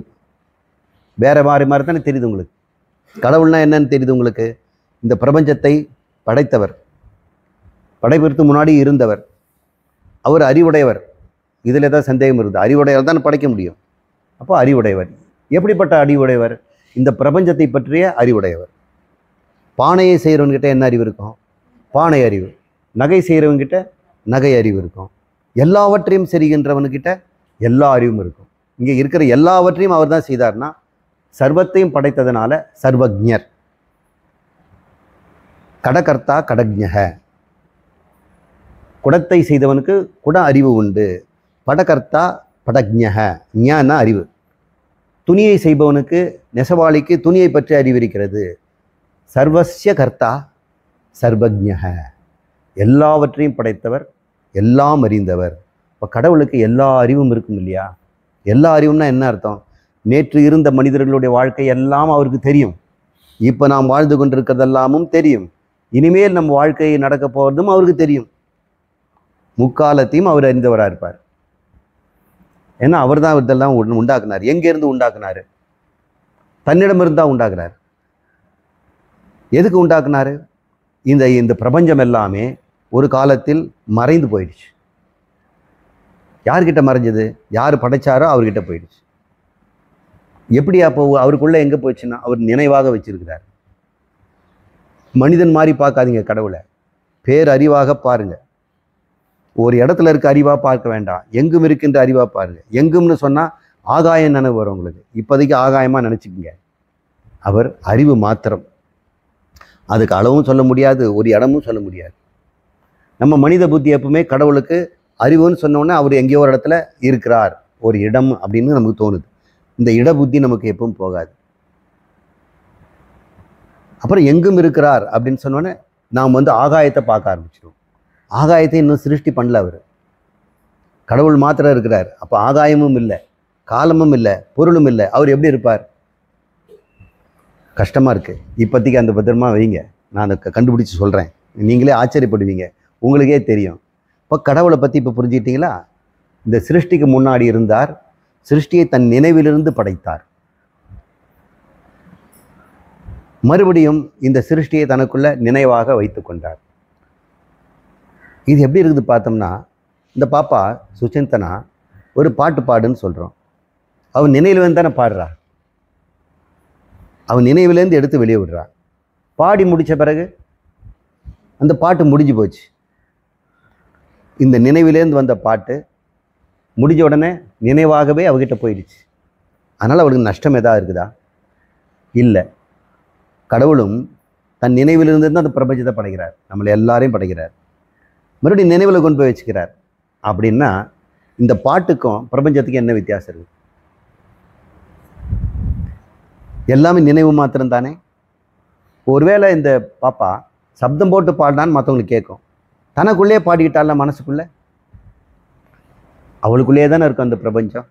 வேறு மாதிரி தானே தெரியுது உங்களுக்கு. கடவுள்னா என்னன்னு தெரியுது உங்களுக்கு? இந்த பிரபஞ்சத்தை படைத்தவர், படைப்பிற்கு முன்னாடி இருந்தவர், அவர் அறிவுடையவர். இதில் ஏதாவது சந்தேகம் இருக்குது? அறிவுடையவர் தான் படைக்க முடியும். அப்போ அறிவுடையவர். எப்படிப்பட்ட அறிவுடையவர்? இந்த பிரபஞ்சத்தை பற்றிய அறிவுடையவர். பானையை செய்கிறவன்கிட்ட என்ன அறிவு இருக்கும்? பானை அறிவு. நகை செய்கிறவன்கிட்ட நகை அறிவு இருக்கும். எல்லாவற்றையும் செய்கின்றவன்கிட்ட எல்லா அறிவும் இருக்கும். இங்கே இருக்கிற எல்லாவற்றையும் அவர் தான் செய்தார்னா சர்வத்தையும் படைத்ததுனால சர்வஜர். கடகர்த்தா கடக்ஞக. குடத்தை செய்தவனுக்கு குட அறிவு உண்டு. படகர்த்தா படக்ஞக. ஞான அறிவு. துணியை செய்பவனுக்கு நெசவாளிக்கு துணியை பற்றி அறிவு இருக்கிறது. சர்வஸ்ய கர்த்தா சர்வஜ்ஞக. எல்லாவற்றையும் படைத்தவர், எல்லாம் அறிந்தவர். இப்போ கடவுளுக்கு எல்லா அறிவும் இருக்கும் இல்லையா? எல்லா அறிவும்னா என்ன அர்த்தம்? நேற்று இருந்த மனிதர்களுடைய வாழ்க்கை எல்லாம் அவருக்கு தெரியும். இப்போ நாம் வாழ்ந்து கொண்டிருக்கிறதெல்லாமும் தெரியும். இனிமேல் நம்ம வாழ்க்கையை நடக்க போகிறதும் அவருக்கு தெரியும். முக்காலத்தையும் அவர் அறிந்தவராக இருப்பார். ஏன்னா அவர் தான் இதெல்லாம் உண்டாக்குனார். எங்கேருந்து உண்டாக்குனார்? தன்னிடமிருந்து தான் உண்டாக்குனார். எதுக்கு உண்டாக்குனார்? இந்த பிரபஞ்சம் எல்லாமே ஒரு காலத்தில் மறைந்து போயிடுச்சு. யார்கிட்ட மறைஞ்சது? யார் படைச்சாரோ அவர்கிட்ட போயிடுச்சு. எப்படி அப்போ அவருக்குள்ளே எங்கே போச்சுன்னா அவர் நினைவாக வச்சிருக்கிறார். மனிதன் மாதிரி பார்க்காதீங்க கடவுளை, பேரறிவாக பாருங்க. ஒரு இடத்துல இருக்க அறிவாக பார்க்க வேண்டாம், எங்கும் இருக்கின்ற அறிவாக பாருங்க. எங்கும்னு சொன்னால் ஆகாயம் நினைவு வரும் உங்களுக்கு. இப்போதைக்கு ஆகாயமாக நினச்சிக்கோங்க. அவர் அறிவு மாத்திரம். அதுக்கு அளவும் சொல்ல முடியாது, ஒரு இடமும் சொல்ல முடியாது. நம்ம மனித புத்தி எப்பவுமே கடவுளுக்கு அறிவுன்னு சொன்னோன்னே அவர் எங்கேயோ ஒரு இடத்துல இருக்கிறார், ஒரு இடம் அப்படின்னு நமக்கு தோணுது. இந்த இட புத்தி நமக்கு எப்பவும் போகாது. அப்புறம் எங்கும் இருக்கிறார் அப்படின்னு சொன்னோன்னே நாம் வந்து ஆகாயத்தை பார்க்க ஆரம்பிச்சிடுவோம். ஆகாயத்தை இன்னும் சிருஷ்டி பண்ணல அவர். கடவுள் மாத்திரம் இருக்கிறார். அப்போ ஆகாயமும் இல்லை, காலமும் இல்லை, பொருளும் இல்லை. அவர் எப்படி இருப்பார்? கஷ்டமாக இருக்குது. இப்போதைக்கு அந்த பத்திரமா வைங்க, நான் அதை கண்டுபிடிச்சி சொல்கிறேன். நீங்களே ஆச்சரியப்படுவீங்க, உங்களுக்கே தெரியும். இப்போ கடவுளை பற்றி இப்போ புரிஞ்சுக்கிட்டீங்களா? இந்த சிருஷ்டிக்கு முன்னாடி இருந்தார், சிருஷ்டியை தன் நினைவிலிருந்து படைத்தார். மறுபடியும் இந்த சிருஷ்டியை தனக்குள்ள நினைவாக வைத்து கொண்டார். இது எப்படி இருக்குது பார்த்தோம்னா, இந்த பாப்பா சுசிந்தனா ஒரு பாட்டு பாடுன்னு சொல்கிறோம். அவன் நினைவிலேருந்து தானே பாடுறா. அவன் நினைவிலேருந்து எடுத்து வெளியே விடுறா. பாடி முடித்த பிறகு அந்த பாட்டு முடிஞ்சு போச்சு. இந்த நினைவிலேருந்து வந்த பாட்டு முடிஞ்ச உடனே நினைவாகவே அவகிட்ட போயிடுச்சு. அதனால் அவளுக்கு நஷ்டம் எதாவது இருக்குதா? இல்லை. கடவுளும் தன் நினைவிலிருந்து தான் அந்த பிரபஞ்சத்தை படைக்கிறார், நம்மளை எல்லாரையும் படைக்கிறார், மறுபடியும் நினைவில் கொண்டு போய் வச்சுக்கிறார். அப்படின்னா இந்த பாட்டுக்கும் பிரபஞ்சத்துக்கும் என்ன வித்தியாசம் இருக்குது? எல்லாமே நினைவு மாத்திரம் தானே. ஒருவேளை இந்த பாப்பா சப்தம் போட்டு பாடினான்னு மற்றவங்களுக்கு கேட்கும், தனக்குள்ளே பாடிக்கிட்டால மனசுக்குள்ளே, அவளுக்குள்ளேயே தானே இருக்கும் அந்த பிரபஞ்சம்.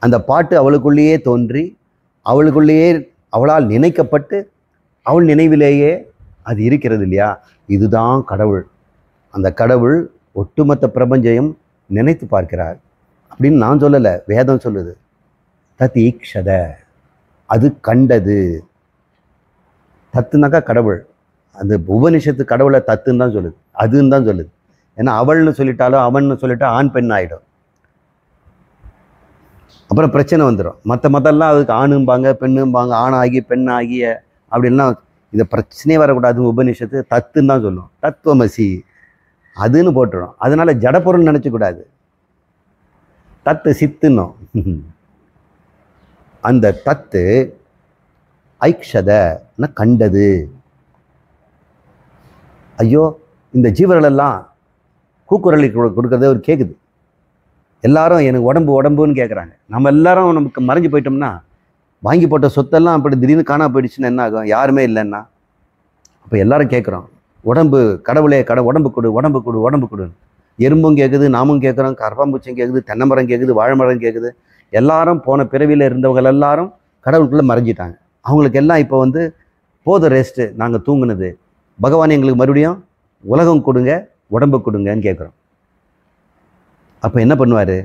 அந்த பாட்டு அவளுக்குள்ளேயே தோன்றி, அவளுக்குள்ளேயே அவளால் நினைக்கப்பட்டு, அவள் நினைவிலேயே அது இருக்கிறது இல்லையா? இதுதான் கடவுள். அந்த கடவுள் ஒட்டுமொத்த பிரபஞ்சம் நினைத்து பார்க்கிறார் அப்படின்னு நான் சொல்லலை, வேதம் சொல்லுது. தத் ஈக்ஷத, அது கண்டது. தத்துனாக்கா கடவுள். அந்த உபனிஷத்து கடவுளை தத்துன்னு தான் சொல்லுது, அதுன்னு தான் சொல்லுது. ஏன்னா அவள்னு சொல்லிட்டாலும் அவன்னு சொல்லிட்டா ஆண் பெண் ஆகிடும், அப்புறம் பிரச்சனை வந்துடும். மற்றெல்லாம் அதுக்கு ஆணும்பாங்க பெண்ணும்பாங்க, ஆணாகி பெண்ணாகிய அப்படின்லாம். இதை பிரச்சனையே வரக்கூடாது. உபனிஷத்து தத்துன்னு தான் சொல்லும், தத்துவமசி அதுன்னு போட்டுரும். அதனால ஜடப்பொருள் நினச்சக்கூடாது, தத்து சித்துன்னும். அந்த தத்து ஐக்ஷதன்னா கண்டது. ஐயோ, இந்த ஜீவர்களெல்லாம் கூக்குரலை கொடுக்கறதே ஒரு கேட்குது. எல்லாரும் எனக்கு உடம்பு உடம்புன்னு கேட்குறாங்க. நம்ம எல்லாரும் நமக்கு மறைஞ்சு போயிட்டோம்னா, வாங்கி போட்ட சொத்தெல்லாம் அப்படி திடீர்னு காணா போயிடுச்சுன்னா என்ன ஆகும்? யாருமே இல்லைன்னா அப்போ எல்லாரும் கேட்குறோம், உடம்பு கடவுளே, உடம்பு கொடு, உடம்பு கொடு, உடம்பு கொடுன்னு. எறும்பும் கேட்குது, நாமும் கேட்குறோம், கரப்பாம்பூச்சியும் கேட்குது, தென்னை மரம் கேட்குது, வாழை மரம் கேட்குது. எல்லாரும் போன பிறவியில் இருந்தவங்க எல்லாரும் கடவுளுக்குள்ளே மறைஞ்சிட்டாங்க. அவங்களுக்கு எல்லாம் இப்போ வந்து போதும் ரெஸ்ட்டு, நாங்கள் தூங்குனது, பகவான் எங்களுக்கு மறுபடியும் உலகம் கொடுங்க, உடம்பு கொடுங்கன்னு கேட்குறோம். அப்போ என்ன பண்ணுவார்?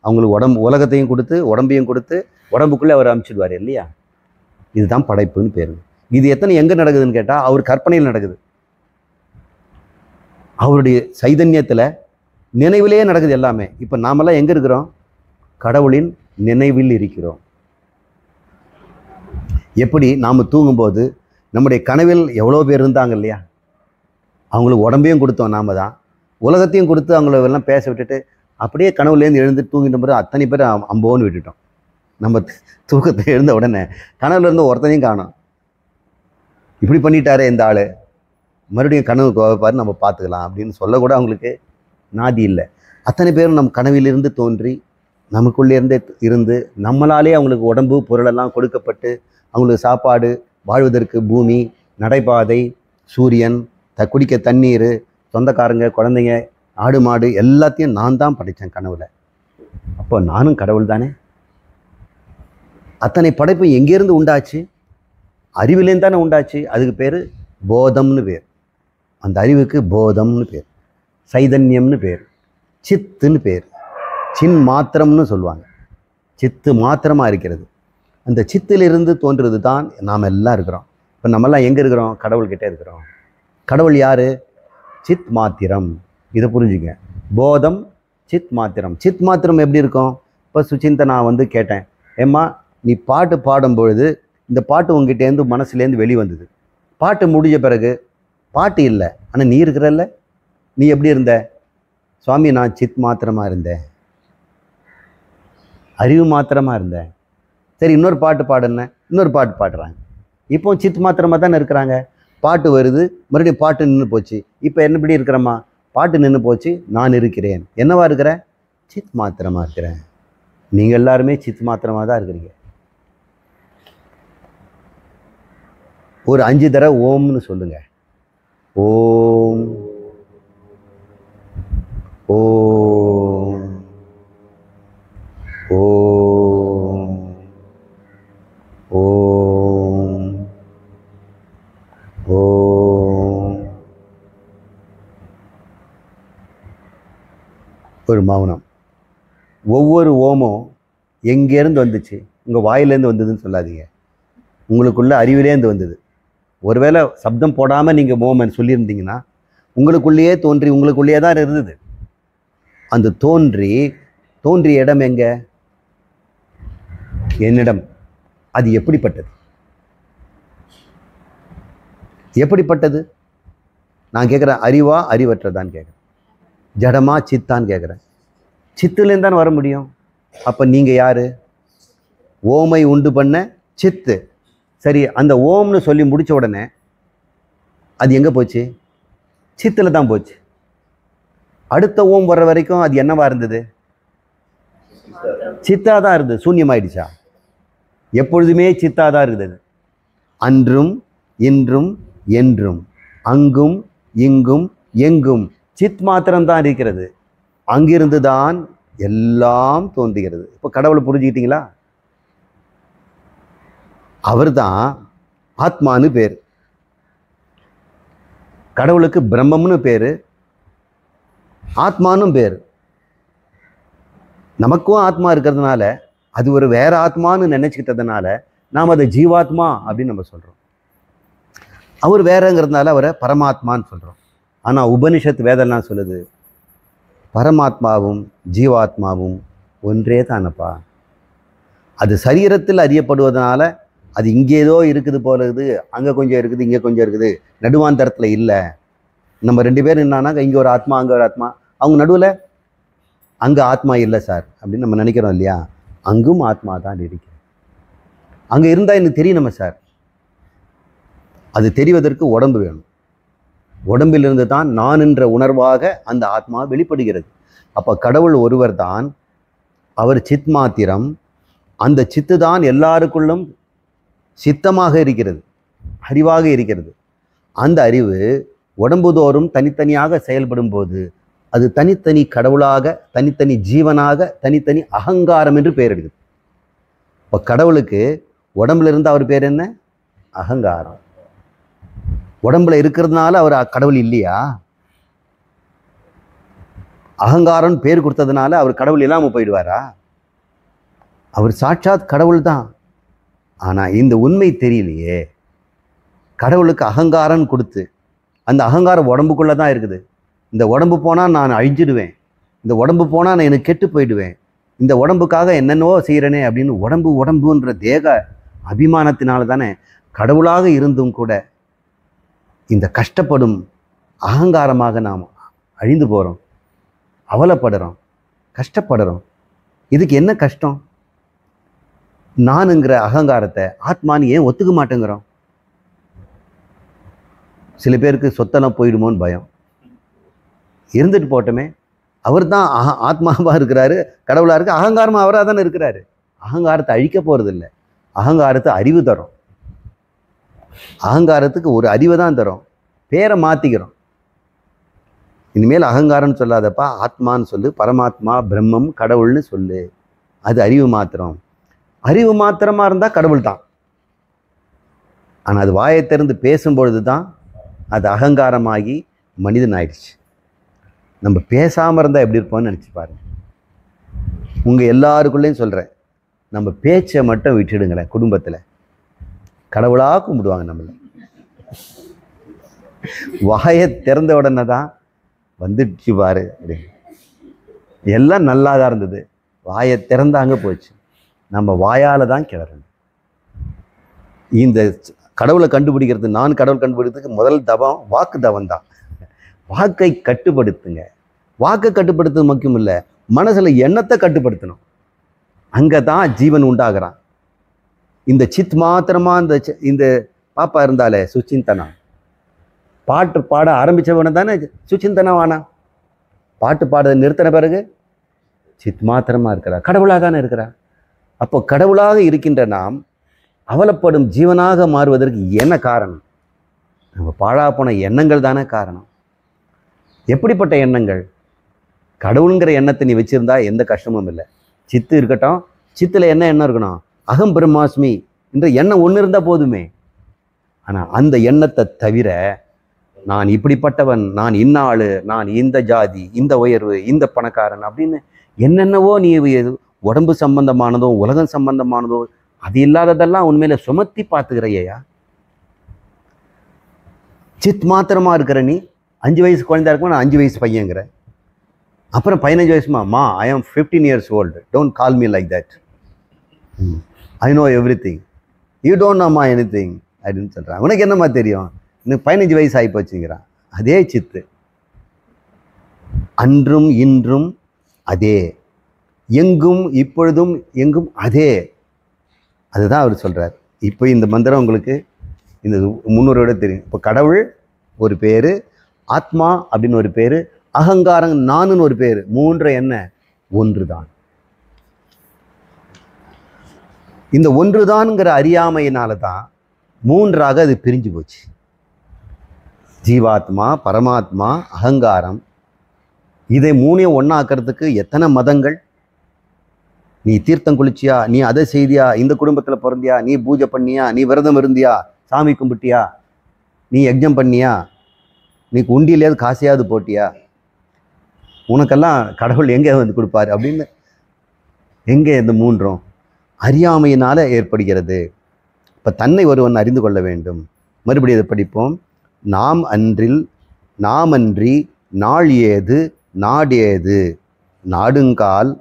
அவங்களுக்கு உலகத்தையும் கொடுத்து உடம்பையும் கொடுத்து உடம்புக்குள்ளே அவர் அனுப்பிச்சிடுவார் இல்லையா? இதுதான் படைப்புன்னு பேர். இது எத்தனை எங்கே நடக்குதுன்னு கேட்டால் அவர் கற்பனையில் நடக்குது, அவருடைய சைதன்யத்தில் நினைவிலேயே நடக்குது எல்லாமே. இப்போ நாமெல்லாம் எங்கே இருக்கிறோம்? கடவுளின் நினைவில் இருக்கிறோம். எப்படி நாம் தூங்கும்போது நம்முடைய கனவில் எவ்வளோ பேர் இருந்தாங்க இல்லையா? அவங்களுக்கு உடம்பையும் கொடுத்தோம் நாம தான், உலகத்தையும் கொடுத்து அவங்கள எல்லாம் பேச விட்டுட்டு அப்படியே கனவுலேருந்து எழுந்து தூங்கிட்ட பிறகு அத்தனை பேர் அம்போன்னு விட்டுட்டோம். நம்ம தூக்கத்தை எழுந்த உடனே கனவுலேருந்து ஒருத்தனையும் காணோம். இப்படி பண்ணிட்டாரே இந்த ஆள், மறுபடியும் கனவுக்கு வைப்பாரு, நம்ம பார்த்துக்கலாம் அப்படின்னு சொல்லக்கூட அவங்களுக்கு நாதி இல்லை. அத்தனை பேரும் நம் கனவிலிருந்து தோன்றி நமக்குள்ளேருந்தே இருந்து நம்மளாலே அவங்களுக்கு உடம்பு பொருளெல்லாம் கொடுக்கப்பட்டு, அவங்களுக்கு சாப்பாடு, வாழ்வதற்கு பூமி, நடைபாதை, சூரியன், குடிக்க தண்ணீர், சொந்தக்காரங்க, குழந்தைங்க, ஆடு மாடு எல்லாத்தையும் நான் தான் படைத்தேன் கனவுல. அப்போ நானும் கடவுள் தானே. அத்தனை படைப்பு எங்கேருந்து உண்டாச்சு? அறிவிலேருந்து தானே உண்டாச்சு. அதுக்கு பேர் போதம்னு பேர். அந்த அறிவுக்கு போதம்னு பேர், சைதன்யம்னு பேர், சித்துன்னு பேர். சின் மாத்திரம்னு சொல்லுவாங்க. சித்து மாத்திரமாக இருக்கிறது. அந்த சித்திலிருந்து தோன்றுறது தான் நாம் எல்லாம் இருக்கிறோம். இப்போ நம்மெல்லாம் எங்கே இருக்கிறோம்? கடவுள்கிட்டே இருக்கிறோம். கடவுள் யார்? சித் மாத்திரம். இதை புரிஞ்சுங்க. போதம், சித் மாத்திரம். சித் மாத்திரம் எப்படி இருக்கும்? இப்போ சுசிந்தனா வந்து கேட்டேன், ஏம்மா நீ பாட்டு பாடும்பொழுது இந்த பாட்டு உங்ககிட்டேருந்து மனசுலேருந்து வெளி வந்தது. பாட்டு முடிஞ்ச பிறகு பாட்டு இல்லை, ஆனால் நீ இருக்கிறல்ல, நீ எப்படி இருந்த? சுவாமி நான் சித் மாத்திரமாக இருந்தேன், அறிவு மாத்திரமாக இருந்தேன். சரி, இன்னொரு பாட்டு பாடுன, இன்னொரு பாட்டு பாடுறாங்க. இப்போ சித் மாத்திரமாக தானே இருக்கிறாங்க. பாட்டு வருது, மறுபடியும் பாட்டு நின்று போச்சு. இப்போ என்னபடி இருக்கிறம்மா? பாட்டு நின்று போச்சு, நான் இருக்கிறேன். என்னவா இருக்கிறேன்? சித் மாத்திரமாக இருக்கிறேன். நீங்கள் எல்லாருமே சித் மாத்திரமாக தான் இருக்கிறீங்க. ஒரு 5 தடவை ஓம்னு சொல்லுங்க. ஓம் ஓம் ஓம் ஓம் ஓம். ஒரு மௌனம். ஒவ்வொரு ஓமும் எங்கேருந்து வந்துச்சு? உங்கள் வாயிலேருந்து வந்ததுன்னு சொல்லாதீங்க. உங்களுக்குள்ள அறிவிலேருந்து வந்தது. ஒருவேளை சப்தம் போடாமல் நீங்கள் ஓமன் சொல்லியிருந்தீங்கன்னா உங்களுக்குள்ளேயே தோன்றி உங்களுக்குள்ளேயே தான் இருந்தது. அந்த தோன்றிய இடம் எங்க? என்னிடம். அது எப்படிப்பட்டது? எப்படிப்பட்டது? நான் கேட்குறேன், அறிவா அறிவற்றதான்னு கேட்குறேன், ஜடமா சித்தான்னு கேட்குறேன். சித்துலேருந்து தான் வர முடியும். அப்போ நீங்கள் யார்? ஓமை உண்டு பண்ண சித்து. சரி, அந்த ஓம்னு சொல்லி முடித்த உடனே அது எங்கே போச்சு? சித்தில் தான் போச்சு. அடுத்த ஓம் வர்ற வரைக்கும் அது என்னவா இருந்தது? சித்தா தான் இருந்தது. சூன்யமாயிடுச்சா? எப்பொழுதுமே சித்தா தான் இருந்தது. அன்றும் இன்றும் என்றும் அங்கும் இங்கும் எங்கும் சித் மாத்திரம்தான் இருக்கிறது. அங்கிருந்து தான் எல்லாம் தோன்றுகிறது. இப்போ கடவுளை புரிஞ்சுக்கிட்டீங்களா? அவர் தான் ஆத்மானு பேர். கடவுளுக்கு பிரம்மம்னு பேர், ஆத்மானும் பேர். நமக்கும் ஆத்மா இருக்கிறதுனால, அது ஒரு வேற ஆத்மான்னு நினைச்சுக்கிட்டதுனால நாம் அதை ஜீவாத்மா அப்படின்னு நம்ம சொல்கிறோம். அவர் வேறங்கிறதுனால அவரை பரமாத்மான்னு சொல்கிறோம். ஆனால் உபனிஷத்து வேதெல்லாம் சொல்லுது, பரமாத்மாவும் ஜீவாத்மாவும் ஒன்றே தானப்பா. அது சரீரத்தில் அறியப்படுவதனால அது இங்கே ஏதோ இருக்குது போல இருக்குது, அங்கே கொஞ்சம் இருக்குது, இங்கே கொஞ்சம் இருக்குது, நடுவாந்தரத்தில் இல்லை. நம்ம 2 பேர் என்னான்னா இங்கே ஒரு ஆத்மா அங்கே ஒரு ஆத்மா, அவங்க நடுவில் அங்கே ஆத்மா இல்லை சார் அப்படின்னு நம்ம நினைக்கிறோம் இல்லையா? அங்கும் ஆத்மா தான் இருக்கு. அங்கே இருந்தால் எனக்கு தெரியணுமே சார். அது தெரிவதற்கு உடம்பு வேணும். உடம்பிலிருந்து தான் நான் என்ற உணர்வாக அந்த ஆத்மா வெளிப்படுகிறது. அப்போ கடவுள் ஒருவர் தான். அவர் சித் மாத்திரம். அந்த சித்து தான் எல்லாருக்குள்ளும் சித்தமாக இருக்கிறது, அறிவாக இருக்கிறது. அந்த அறிவு உடம்புதோறும் தனித்தனியாக செயல்படும் போது அது தனித்தனி கடவுளாக, தனித்தனி ஜீவனாக, தனித்தனி அகங்காரம் என்று பெயர் எடுக்குது. இப்போ கடவுளுக்கு உடம்புல இருந்து அவர் பேர் என்ன? அகங்காரம். உடம்புல இருக்கிறதுனால அவர் கடவுள் இல்லையா? அகங்காரம் பேர் கொடுத்ததுனால அவர் கடவுள் இல்லாமல் போயிடுவாரா? அவர் சாட்சாத் கடவுள் தான். ஆனால் இந்த உண்மை தெரியலையே. கடவுளுக்கு அகங்காரம் கொடுத்து அந்த அகங்காரம் உடம்புக்குள்ளே தான் இருக்குது. இந்த உடம்பு போனால் நான் அழிஞ்சிடுவேன், இந்த உடம்பு போனால் நான் எனக்கு கெட்டு போயிடுவேன், இந்த உடம்புக்காக என்னென்னவோ செய்கிறேனே அப்படின்னு உடம்புன்ற தேக அபிமானத்தினால தானே கடவுளாக இருந்தும் கூட இந்த கஷ்டப்படும் அகங்காரமாக நாம் அழிந்து போகிறோம், அவலைப்படுறோம், கஷ்டப்படுறோம். இதுக்கு என்ன கஷ்டம்? நானுங்கிற அகங்காரத்தை ஆத்மான்னு ஏன் ஒத்துக்க மாட்டேங்கிறோம்? சில பேருக்கு சொத்தெல்லாம் போயிடுமோன்னு பயம். இருந்துட்டு போட்டோமே, அவர் தான் ஆத்மாவாக இருக்கிறாரு, கடவுளாக இருக்கு, அகங்காரமாக அவராக தானே இருக்கிறாரு. அகங்காரத்தை அழிக்க போகிறது இல்லை, அகங்காரத்தை அறிவு தரும். அகங்காரத்துக்கு ஒரு அறிவை தான் தரும், பேரை மாற்றிக்கிறோம். இனிமேல் அகங்காரம்னு சொல்லாதப்பா, ஆத்மான்னு சொல்லு, பரமாத்மா பிரம்மம் கடவுள்னு சொல்லு. அது அறிவு மாத்திரம். அறிவு மாத்திரமாக இருந்தால் கடவுள் தான். ஆனால் அது வாயை திறந்து பேசும்பொழுது தான் அது அகங்காரமாகி மனிதன் ஆயிடுச்சு. நம்ம பேசாமல் இருந்தால் எப்படி இருப்போம்னு நினச்சி பாருங்க. உங்கள் எல்லாருக்குள்ளேயும் சொல்கிறேன், நம்ம பேச்சை மட்டும் விட்டுடுங்களேன். குடும்பத்தில் கடவுளாக கும்பிடுவாங்க நம்மளை. வாயை திறந்த உடனே தான் வந்துடுச்சு பாரு அப்படின்னு. எல்லாம் நல்லா தான் இருந்தது, வாயை திறந்தாங்க போச்சு. நம்ம வாயால் தான் கிளறணும். இந்த கடவுளை கண்டுபிடிக்கிறது, நான் கடவுள் கண்டுபிடிக்கிறதுக்கு முதல் தவம் வாக்கு தவம் தான். வாக்கை கட்டுப்படுத்துங்க. வாக்கை கட்டுப்படுத்துறது முக்கியம் இல்லை, மனசில் எண்ணத்தை கட்டுப்படுத்தணும். அங்கே தான் ஜீவன் உண்டாகிறான். இந்த சித் மாத்திரமா இந்த பாப்பா இருந்தாலே சுச்சிந்தனா, பாட்டு பாட ஆரம்பித்தவன தானே சுச்சிந்தனவானா. பாட்டு பாட நிறுத்தின பிறகு சித் மாத்திரமாக இருக்கிறா, கடவுளாக தானே இருக்கிறா. அப்போ கடவுளாக இருக்கின்ற நாம் அவலப்படும் ஜீவனாக மாறுவதற்கு என்ன காரணம்? நம்ம பாழா போன எண்ணங்கள் தானே காரணம். எப்படிப்பட்ட எண்ணங்கள்? கடவுளுங்கிற எண்ணத்தை நீ வச்சிருந்தா எந்த கஷ்டமும் இல்லை. சித்து இருக்கட்டும், சித்தில் என்ன எண்ணம் இருக்கணும்? அகம் பிரம்மாஸ்மி என்ற எண்ணம் ஒன்று இருந்தால் போதுமே. ஆனால் அந்த எண்ணத்தை தவிர நான் இப்படிப்பட்டவன், நான் இன்ன ஆளு, நான் இந்த ஜாதி, இந்த உயர்வு, இந்த பணக்காரன் அப்படின்னு என்னென்னவோ நீ உடம்பு சம்பந்தமானதோ உலகம் சம்பந்தமானதோ அது இல்லாததெல்லாம் உண்மையில சுமத்தி பார்த்துக்கிறையா? சித் மாத்திரமா இருக்கிற நீ 5 வயசு குழந்தையா இருக்கும், நான் 5 வயசு பையங்கிற. அப்புறம் 15 வயசுமா ஐ ஆம் 15 years old, don't call me like that, I know everything, you don't நோமா எனி திங் அப்படின்னு சொல்கிறான். உனக்கு என்னம்மா தெரியும், இன்னும் 15 வயசு ஆகி போச்சுங்கிறான். அதே சித்து, அன்றும் இன்றும் அதே, எங்கும் இப்பொழுதும் எங்கும் அதே. அதுதான் அவர் சொல்கிறார். இப்போ இந்த மந்திரம் உங்களுக்கு இந்த முன்னோரோட தெரியும். இப்போ கடவுள் ஒரு பேர், ஆத்மா அப்படின்னு ஒரு பேர், அகங்காரம் நானுன்னு ஒரு பேர், மூன்று என்ன? ஒன்று தான். இந்த ஒன்றுதான்ங்கிற அறியாமையினால தான் மூன்றாக அது பிரிஞ்சு போச்சு. ஜீவாத்மா, பரமாத்மா, அகங்காரம். இதை மூணையும் ஒன்றாக்கிறதுக்கு எத்தனை மதங்கள்? நீ தீர்த்தம் குளிச்சியா, நீ அதை செய்தியா, இந்த குடும்பத்தில் பிறந்தியா, நீ பூஜை பண்ணியா, நீ விரதம் இருந்தியா, சாமி கும்பிட்டியா, நீ யஜ்ஞம் பண்ணியா, நீ உண்டியிலேயாவது காசையாவது போட்டியா, உனக்கெல்லாம் கடவுள் எங்கே வந்து கொடுப்பாரு அப்படின்னு எங்கே? இந்த மூன்றும் அறியாமையினால் ஏற்படுகிறது. இப்போ தன்னை ஒருவன் அறிந்து கொள்ள வேண்டும். மறுபடியும் இதை படிப்போம். நாம் அன்றி நாள் ஏது நாடு ஏது, நாடுங்கால்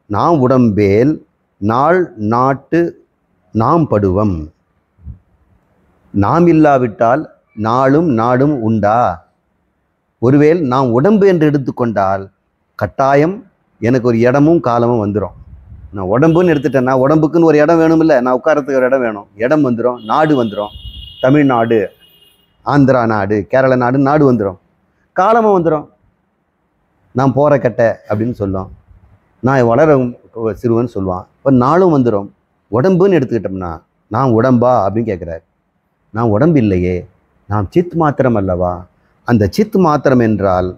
நாம் உடம்பேல் நாள் நாட்டு நாம் படுவம். நாம் இல்லாவிட்டால் நாளும் நாடும் உண்டா? ஒருவேள் நாம் உடம்பு என்று எடுத்துக்கொண்டால் கட்டாயம் எனக்கு ஒரு இடமும் காலமும் வந்துடும். நான் உடம்புன்னு எடுத்துட்டேன்னா உடம்புக்குன்னு ஒரு இடம் வேணும், இல்லை நான் உட்காரத்துக்கு ஒரு இடம் வேணும், இடம் வந்துடும், நாடு வந்துடும். தமிழ்நாடு, ஆந்திரா நாடு, கேரள நாடு, நாடு வந்துடும், காலமும் வந்துடும். நான் போகிற கட்டை அப்படின்னு சொல்லுவோம், நான் வளர சிறுவன் சொல்லுவான். இப்போ நாளும் வந்துடும். உடம்புன்னு எடுத்துக்கிட்டோம்னா நான் உடம்பா அப்படின்னு கேட்குறாரு. நான் உடம்பு இல்லையே, நாம் சித் மாத்திரம் அல்லவா. அந்த சித் மாத்திரம் என்றால்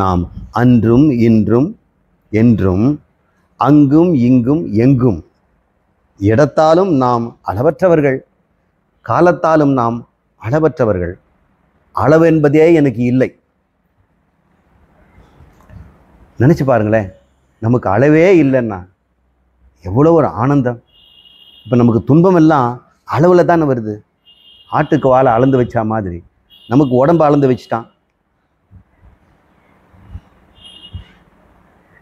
நாம் அன்றும் இன்றும் என்றும் அங்கும் இங்கும் எங்கும், இடத்தாலும் நாம் அளவற்றவர்கள், காலத்தாலும் நாம் அளவற்றவர்கள். அளவு என்பதே எனக்கு இல்லை. நினச்சி பாருங்களேன், நமக்கு அளவே இல்லைன்னா எவ்வளோ ஒரு ஆனந்தம். இப்போ நமக்கு துன்பம் எல்லாம் அளவில் தானே வருது. ஆட்டுக்கு வாழை அளந்து வச்சா மாதிரி நமக்கு உடம்பு அளந்து வச்சுட்டான்.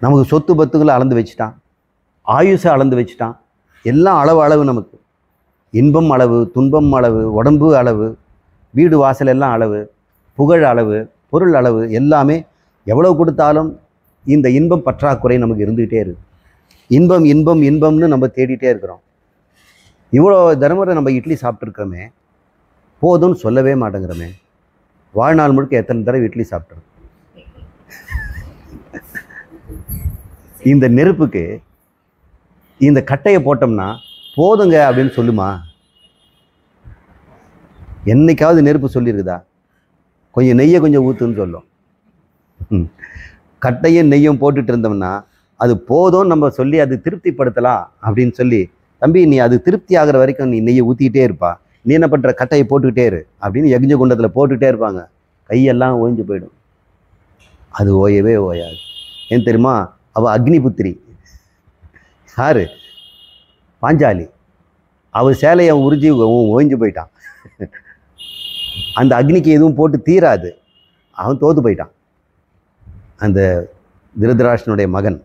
நமக்கு சொத்து பத்துகளை அளந்து வச்சுட்டான், ஆயுசை அளந்து வச்சுட்டான். எல்லாம் அளவு நமக்கு. இன்பம் அளவு, துன்பம் அளவு, உடம்பு அளவு, வீடு வாசல் எல்லாம் அளவு, புகழ் அளவு, பொருள் அளவு, எல்லாமே எவ்வளோ கொடுத்தாலும் இந்த இன்பம் பற்றாக்குறை நமக்கு இருந்துக்கிட்டே இருக்குது. இன்பம் இன்பம் இன்பம்னு நம்ம தேடிட்டே இருக்கிறோம். இவ்வளோ தர்மரை நம்ம இட்லி சாப்பிட்ருக்கோமே, போதும்னு சொல்லவே மாட்டேங்கிறோமே. வாழ்நாள் முழுக்க எத்தனை தடவை இட்லி சாப்பிட்றோம். இந்த நெருப்புக்கு இந்த கட்டையை போட்டோம்னா போதுங்க அப்படின்னு சொல்லுமா? என்னைக்காவது நெருப்பு சொல்லியிருக்குதா? கொஞ்சம் நெய்யை கொஞ்சம் ஊற்றுன்னு சொல்லும். கட்டையும் நெய்யும் போட்டுட்டு இருந்தோம்னா அது போதும் நம்ம சொல்லி அது திருப்திப்படுத்தலாம் அப்படின்னு சொல்லி, தம்பி நீ அது திருப்தி ஆகிற வரைக்கும் நீ நெய்யை ஊற்றிக்கிட்டே இருப்பா, நீ என்ன பண்ணுற, கட்டையை போட்டுக்கிட்டே இரு அப்படின்னு யக்ஞ குண்டத்தில் போட்டுக்கிட்டே இருப்பாங்க. கையெல்லாம் ஓய்ஞ்சு போயிடும். அது ஓயவே ஓயாது. ஏன் தெரியுமா? அவள் அக்னிபுத்திரி. யாரு? பாஞ்சாலி. அவள் சேலையை உறிஞ்சி ஓய்ஞ்சு போயிட்டான். அந்த அக்னிக்கு எதுவும் போட்டு தீராது, அவன் தோத்து போயிட்டான். அந்த திருதராஷ்டனுடைய மகன்.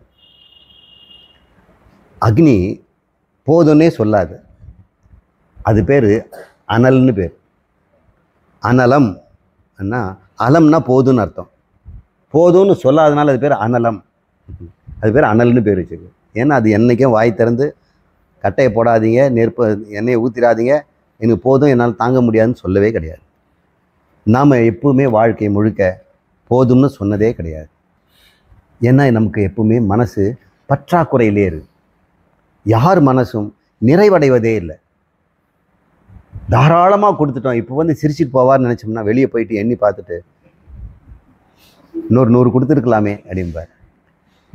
அக்னி போதுன்னே சொல்லாது, அது பேர் அனல்னு பேர். அனலம் அண்ணா, அலம்னா போதுன்னு அர்த்தம். போதும்னு சொல்லாதனால அது பேர் அனலம். அது பேர் அனல்னு பேர் வச்சுருக்கு. ஏன்னா அது என்றைக்கும் வாய் திறந்து கட்டையை போடாதீங்க, நெருப்பு எண்ணெயை ஊற்றிடாதீங்க, எனக்கு போதும், என்னால் தாங்க முடியாதுன்னு சொல்லவே கிடையாது. நாம் எப்பவுமே வாழ்க்கை முழுக்க போதும்னு சொன்னதே கிடையாது. ஏன்னா நமக்கு எப்பவுமே மனசு பற்றாக்குறையிலே இருக்கு. யார் மனசும் நிறைவடைவதே இல்லை. தாராளமாக கொடுத்துட்டோம். இப்போ வந்து சிரிச்சிட்டு போவார்னு நினச்சோம்னா வெளியே போயிட்டு எண்ணி பார்த்துட்டு இன்னொரு 100 கொடுத்துருக்கலாமே அப்படிம்பார்.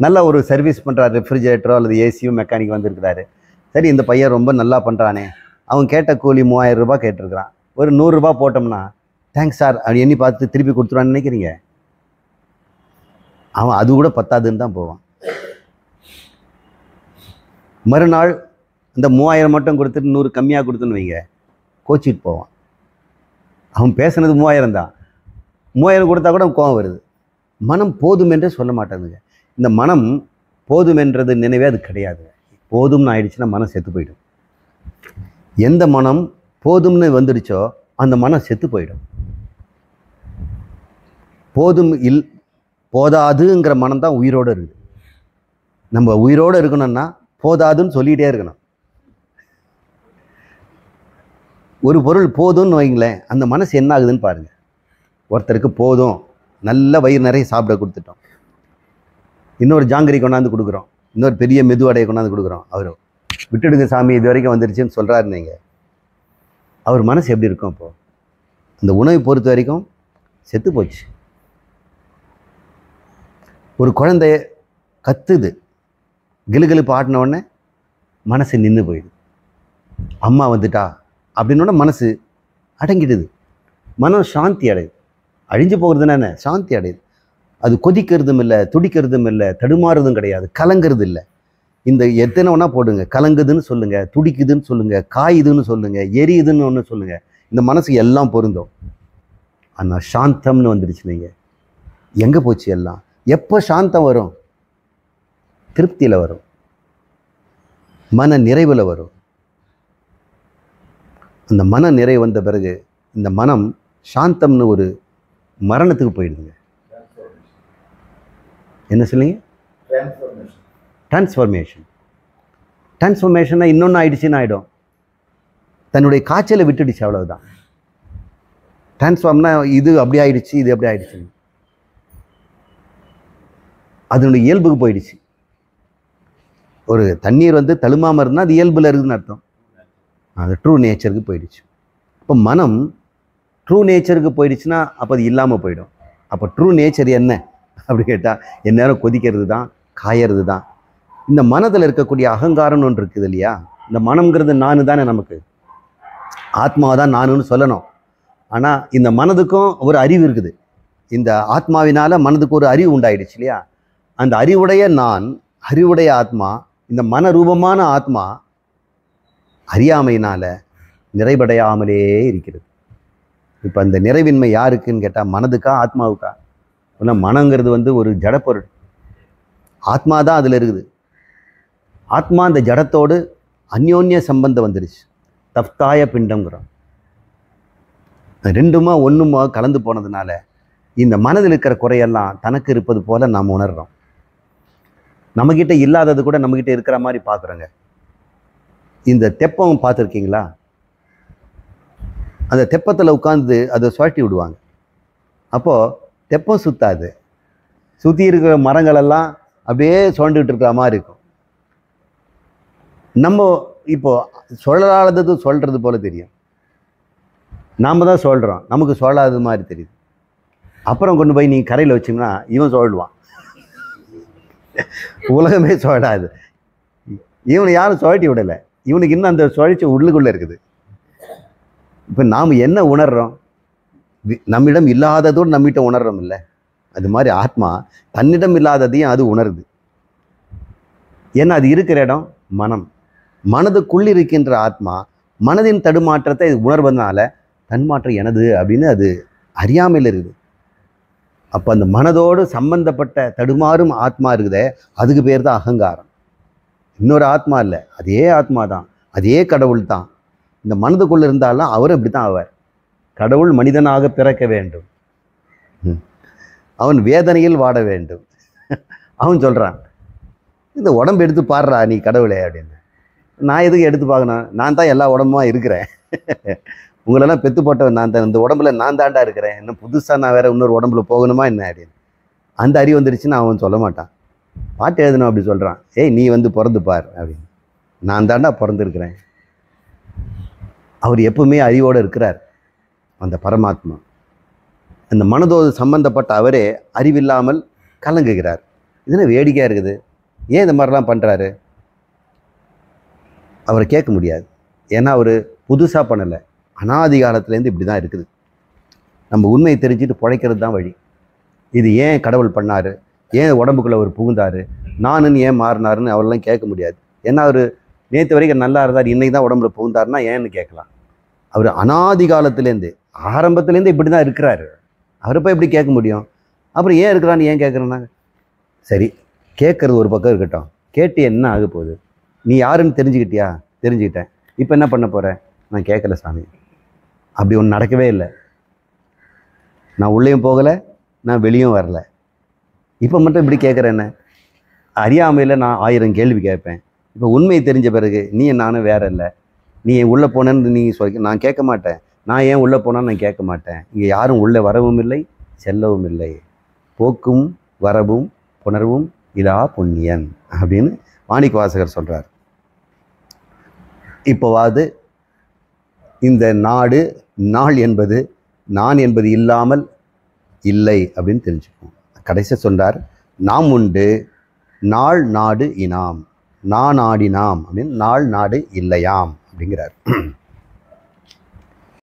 நல்லா ஒரு சர்வீஸ் பண்ணுறாரு, ரெஃப்ரிஜரேட்டரோ அல்லது ஏசியோ மெக்கானிக் வந்திருக்கிறாரு. சரி, இந்த பையன் ரொம்ப நல்லா பண்ணுறானே, அவன் கேட்ட கூலி 3000 ரூபாய் கேட்டிருக்கிறான், ஒரு 100 ரூபாய் போட்டோம்னா தேங்க்ஸ் சார் அப்படி எண்ணி பார்த்துட்டு திருப்பி கொடுத்துருவான்னு நினைக்கிறீங்க? அவன் அது கூட பத்தாதுன்னு தான் போவான். மறுநாள் இந்த 3000 மட்டும் கொடுத்துட்டு 100 கம்மியாக கொடுத்துன்னு வைங்க, கோச்சிட்டு போவான். அவன் பேசுனது 3000 தான், 3000 கொடுத்தா கூட கோவம் வருது. மனம் போதும் என்றே சொல்ல மாட்டேங்குங்க. இந்த மனம் போதும் என்றது நினைவே அது கிடையாது. போதும்னு ஆயிடுச்சுன்னா மனம் செத்து போயிடும். எந்த மனம் போதும்னு வந்துடுச்சோ அந்த மனம் செத்து போயிடும். போதாதுங்கிற மனம் தான் உயிரோடு இருக்குது. நம்ம உயிரோடு இருக்கணும்னா போதாதுன்னு சொல்லிகிட்டே இருக்கணும். ஒரு பொருள் போதும்னு வைங்களேன், அந்த மனசு என்ன ஆகுதுன்னு பாருங்கள். ஒருத்தருக்கு போதும், நல்ல வயிறு நிறைய சாப்பிட கொடுத்துட்டோம், இன்னொரு ஜாங்கிரி கொண்டாந்து கொடுக்குறோம், இன்னொரு பெரிய மெதுவடையை கொண்டாந்து கொடுக்குறோம். அவர் விட்டுடுங்க சாமி இது வரைக்கும் வந்துருச்சுன்னு சொல்கிறாரு. நீங்கள் அவர் மனசு எப்படி இருக்கும்? அப்போது அந்த உணவை பொறுத்த வரைக்கும் செத்து போச்சு. ஒரு குழந்தைய கத்துது, கிளுகிளுப்பு ஆட்டின உடனே மனசு நின்று போயிடுது. அம்மா வந்துட்டா அப்படின்னோட மனசு அடங்கிடுது. மனம் சாந்தி அடையுது. அழிஞ்சு போகிறதுனா என்ன? சாந்தி அடையுது. அது கொதிக்கிறதும் இல்லை, துடிக்கிறதும் இல்லை, தடுமாறுறதும் கிடையாது, கலங்கிறது இல்லை. இந்த எத்தனை ஒன்றா போடுங்க, கலங்குதுன்னு சொல்லுங்கள், துடிக்குதுன்னு சொல்லுங்கள், காயுதுன்னு சொல்லுங்கள், எரியுதுன்னு ஒன்று சொல்லுங்கள், இந்த மனசுக்கு எல்லாம் பொருந்தும். ஆனால் சாந்தம்னு வந்துடுச்சு, நீங்கள் எங்கே போச்சு எல்லாம்? எப்போ சாந்தம் வரும்? திருப்தியில் வரும், மன நிறைவில் வரும். அந்த மன நிறைவு வந்த பிறகு இந்த மனம் சாந்தம்னு ஒரு மரணத்துக்கு போயிடுதுங்க. என்ன சொல்லுங்க? டிரான்ஸ்ஃபர்மேஷன்னா இன்னொன்று ஆயிடுச்சுன்னு ஆகிடும். தன்னுடைய காய்ச்சலை விட்டுடுச்சு, அவ்வளவுதான். டிரான்ஸ்ஃபார்ம்னா இது அப்படி ஆயிடுச்சு, இது எப்படி ஆயிடுச்சு, அதனுடைய இயல்புக்கு போயிடுச்சு. ஒரு தண்ணீர் வந்து தழுமாமல் இருந்தால் அது இயல்பில் இருக்குதுன்னு அர்த்தம். அது ட்ரூ நேச்சருக்கு போயிடுச்சு. இப்போ மனம் ட்ரூ நேச்சருக்கு போயிடுச்சுன்னா அப்போ அது இல்லாமல் போயிடும். அப்போ ட்ரூ நேச்சர் என்ன அப்படி கேட்டால் எந்நேரம் கொதிக்கிறது தான், காயறது தான். இந்த மனதில் இருக்கக்கூடிய அகங்காரம்னு ஒன்று இருக்குது இல்லையா? இந்த மனம்ங்கிறது நானு தானே, நமக்கு ஆத்மாவை தான் நானுன்னு சொல்லணும். ஆனால் இந்த மனதுக்கும் ஒரு அறிவு இருக்குது. இந்த ஆத்மாவினால் மனதுக்கு ஒரு அறிவு உண்டாயிடுச்சு இல்லையா? அந்த அறிவுடைய நான், அறிவுடைய ஆத்மா, இந்த மன ரூபமான ஆத்மா அறியாமையினால் நிறைவடையாமலே இருக்கிறது. இப்போ அந்த நிறைவின்மை யாருக்குன்னு கேட்டால் மனதுக்கா ஆத்மாவுக்கா? ஏன்னா மனங்கிறது வந்து ஒரு ஜடப்பொருள், ஆத்மா தான் அதில் இருக்குது. ஆத்மா அந்த ஜடத்தோடு அந்யோன்ய சம்பந்தம் வந்துடுச்சு, தப்தாய பிண்டம்ங்கிறோம். ரெண்டுமா ஒன்றுமா கலந்து போனதுனால இந்த மனதில் இருக்கிற குறையெல்லாம் தனக்கு இருப்பது போல நாம் உணர்கிறோம். நம்மக்கிட்ட இல்லாதது கூட நம்மக்கிட்ட இருக்கிற மாதிரி பார்க்குறோங்க. இந்த தெப்பம் பார்த்துருக்கீங்களா? அந்த தெப்பத்தில் உட்காந்து அதை சுழட்டி விடுவாங்க. அப்போது தெப்பம் சுத்தாது, சுற்றி இருக்கிற மரங்களெல்லாம் அப்படியே சுழண்டுகிட்டு இருக்கிற மாதிரி இருக்கும். நம்ம இப்போது சுழலாதது சொல்கிறது போல தெரியும், நாம் தான் சொல்கிறோம், நமக்கு சுழலாதது மாதிரி தெரியுது. அப்புறம் கொண்டு போய் நீங்கள் கரையில் வச்சிங்கன்னா இவன் சுழலுவான், உலகமே சுழலாது. இவனை யாரும் சுழட்டி விடலை, இவனுக்கு இன்னும் அந்த சுழற்சி உள்ளுக்குள்ளே இருக்குது. இப்போ நாம் என்ன உணர்கிறோம்? நம்மிடம் இல்லாததோடு நம்மகிட்ட உணர்றோம் இல்லை? அது மாதிரி ஆத்மா தன்னிடம் இல்லாததையும் அது உணருது. ஏன்னா அது இருக்கிற இடம் மனம். மனதுக்குள் இருக்கின்ற ஆத்மா மனதின் தடுமாற்றத்தை உணர்வதனால தன்மாற்றம் எனது அப்படின்னு அது அறியாமையில் இருக்குது. அப்போ அந்த மனதோடு சம்பந்தப்பட்ட தடுமாறும் ஆத்மா இருக்குதே, அதுக்கு பேர் தான் அகங்காரம். இன்னொரு ஆத்மா இல்லை, அதே ஆத்மா தான், அதே கடவுள் தான். இந்த மனதுக்குள்ளே இருந்தாலும் அவரும் இப்படி தான் ஆவார். கடவுள் மனிதனாக பிறக்க வேண்டும், அவன் வேதனையில் வாட வேண்டும். அவன் சொல்கிறான், இந்த உடம்பு எடுத்து பாடுறா நீ கடவுளே அப்படின்னு. நான் எதுக்கு எடுத்து பார்க்கணும்? நான் தான் எல்லா உடம்புமா இருக்கிறேன். உங்களெல்லாம் பெற்று போட்டவன் நான் தான், இந்த உடம்புல நான் தாண்டா இருக்கிறேன், இன்னும் புதுசாக நான் வேறு இன்னொரு உடம்புல போகணுமா என்ன அப்படின்னு. அந்த அறிவு வந்துருச்சுன்னு அவன் சொல்ல மாட்டான். பாட்டு எழுதணும் அப்படி சொல்கிறான், ஏய் நீ வந்து பிறந்து பார் அப்படின்னு. நான் தாண்டா பிறந்திருக்கிறேன். அவர் எப்பவுமே அறிவோடு இருக்கிறார் அந்த பரமாத்மா. அந்த மனதோடு சம்பந்தப்பட்ட அவரே அறிவில்லாமல் கலங்குகிறார். இதுன்னு வேடிக்கையாக இருக்குது. ஏன் இந்த மாதிரிலாம் பண்ணுறாரு? அவரை கேட்க முடியாது. ஏன்னா அவர் புதுசாக பண்ணலை, அனாதி காலத்துலேருந்து இப்படி தான் இருக்குது. நம்ம உண்மையை தெரிஞ்சுட்டு பிழைக்கிறது தான் வழி. இது ஏன் கடவுள் பண்ணார், ஏன் உடம்புக்குள்ளே அவர் புகுந்தார், நானுன்னு ஏன் மாறினாருன்னு அவரெல்லாம் கேட்க முடியாது. ஏன்னா அவர் நேற்று வரைக்கும் நல்லா இருந்தார், இன்றைக்கி தான் உடம்புல புகுந்தாருன்னா ஏன்னு கேட்கலாம். அவர் அனாதி காலத்துலேருந்து ஆரம்பத்துலேருந்து இப்படி தான் இருக்கிறாரு. அவரை போய் எப்படி கேட்க முடியும்? அப்புறம் ஏன் இருக்கிறான்னு ஏன் கேட்குறேன்னா, சரி கேட்குறது ஒரு பக்கம் இருக்கட்டும், கேட்டு என்ன ஆக போகுது? நீ யாருன்னு தெரிஞ்சுக்கிட்டியா? தெரிஞ்சுக்கிட்டேன். இப்போ என்ன பண்ண போகிற? நான் கேட்கல சாமி. அப்படி ஒன்று நடக்கவே இல்லை. நான் உள்ளேயும் போகலை, நான் வெளியும் வரல. இப்போ மட்டும் இப்படி கேட்குறேன். என்ன அறியாமையில் நான் 1000 கேள்வி கேட்பேன். இப்போ உண்மையை தெரிஞ்ச பிறகு நீ நானும் வேற இல்லை. நீ உள்ளே போனேன்னு நீ நான் கேட்க மாட்டேன். நான் ஏன் உள்ளே போனான்னு நான் கேட்க மாட்டேன். இங்கே யாரும் உள்ளே வரவும் இல்லை, செல்லவும் இல்லை. போக்கும் வரவும் புணர்வும் இதா புண்ணியன் அப்படின்னு மாணிக்க வாசகர் சொல்கிறார். இப்போவாது இந்த நாடு, நாள் என்பது நான் என்பது இல்லாமல் இல்லை அப்படின்னு தெரிஞ்சுக்கணும். கடைசியாக சொன்னார், நாம் உண்டு நாள் நாடு இனாம், நான் ஆடினாம் அப்படின்னு, நாள் நாடு இல்லையாம் அப்படிங்கிறார்.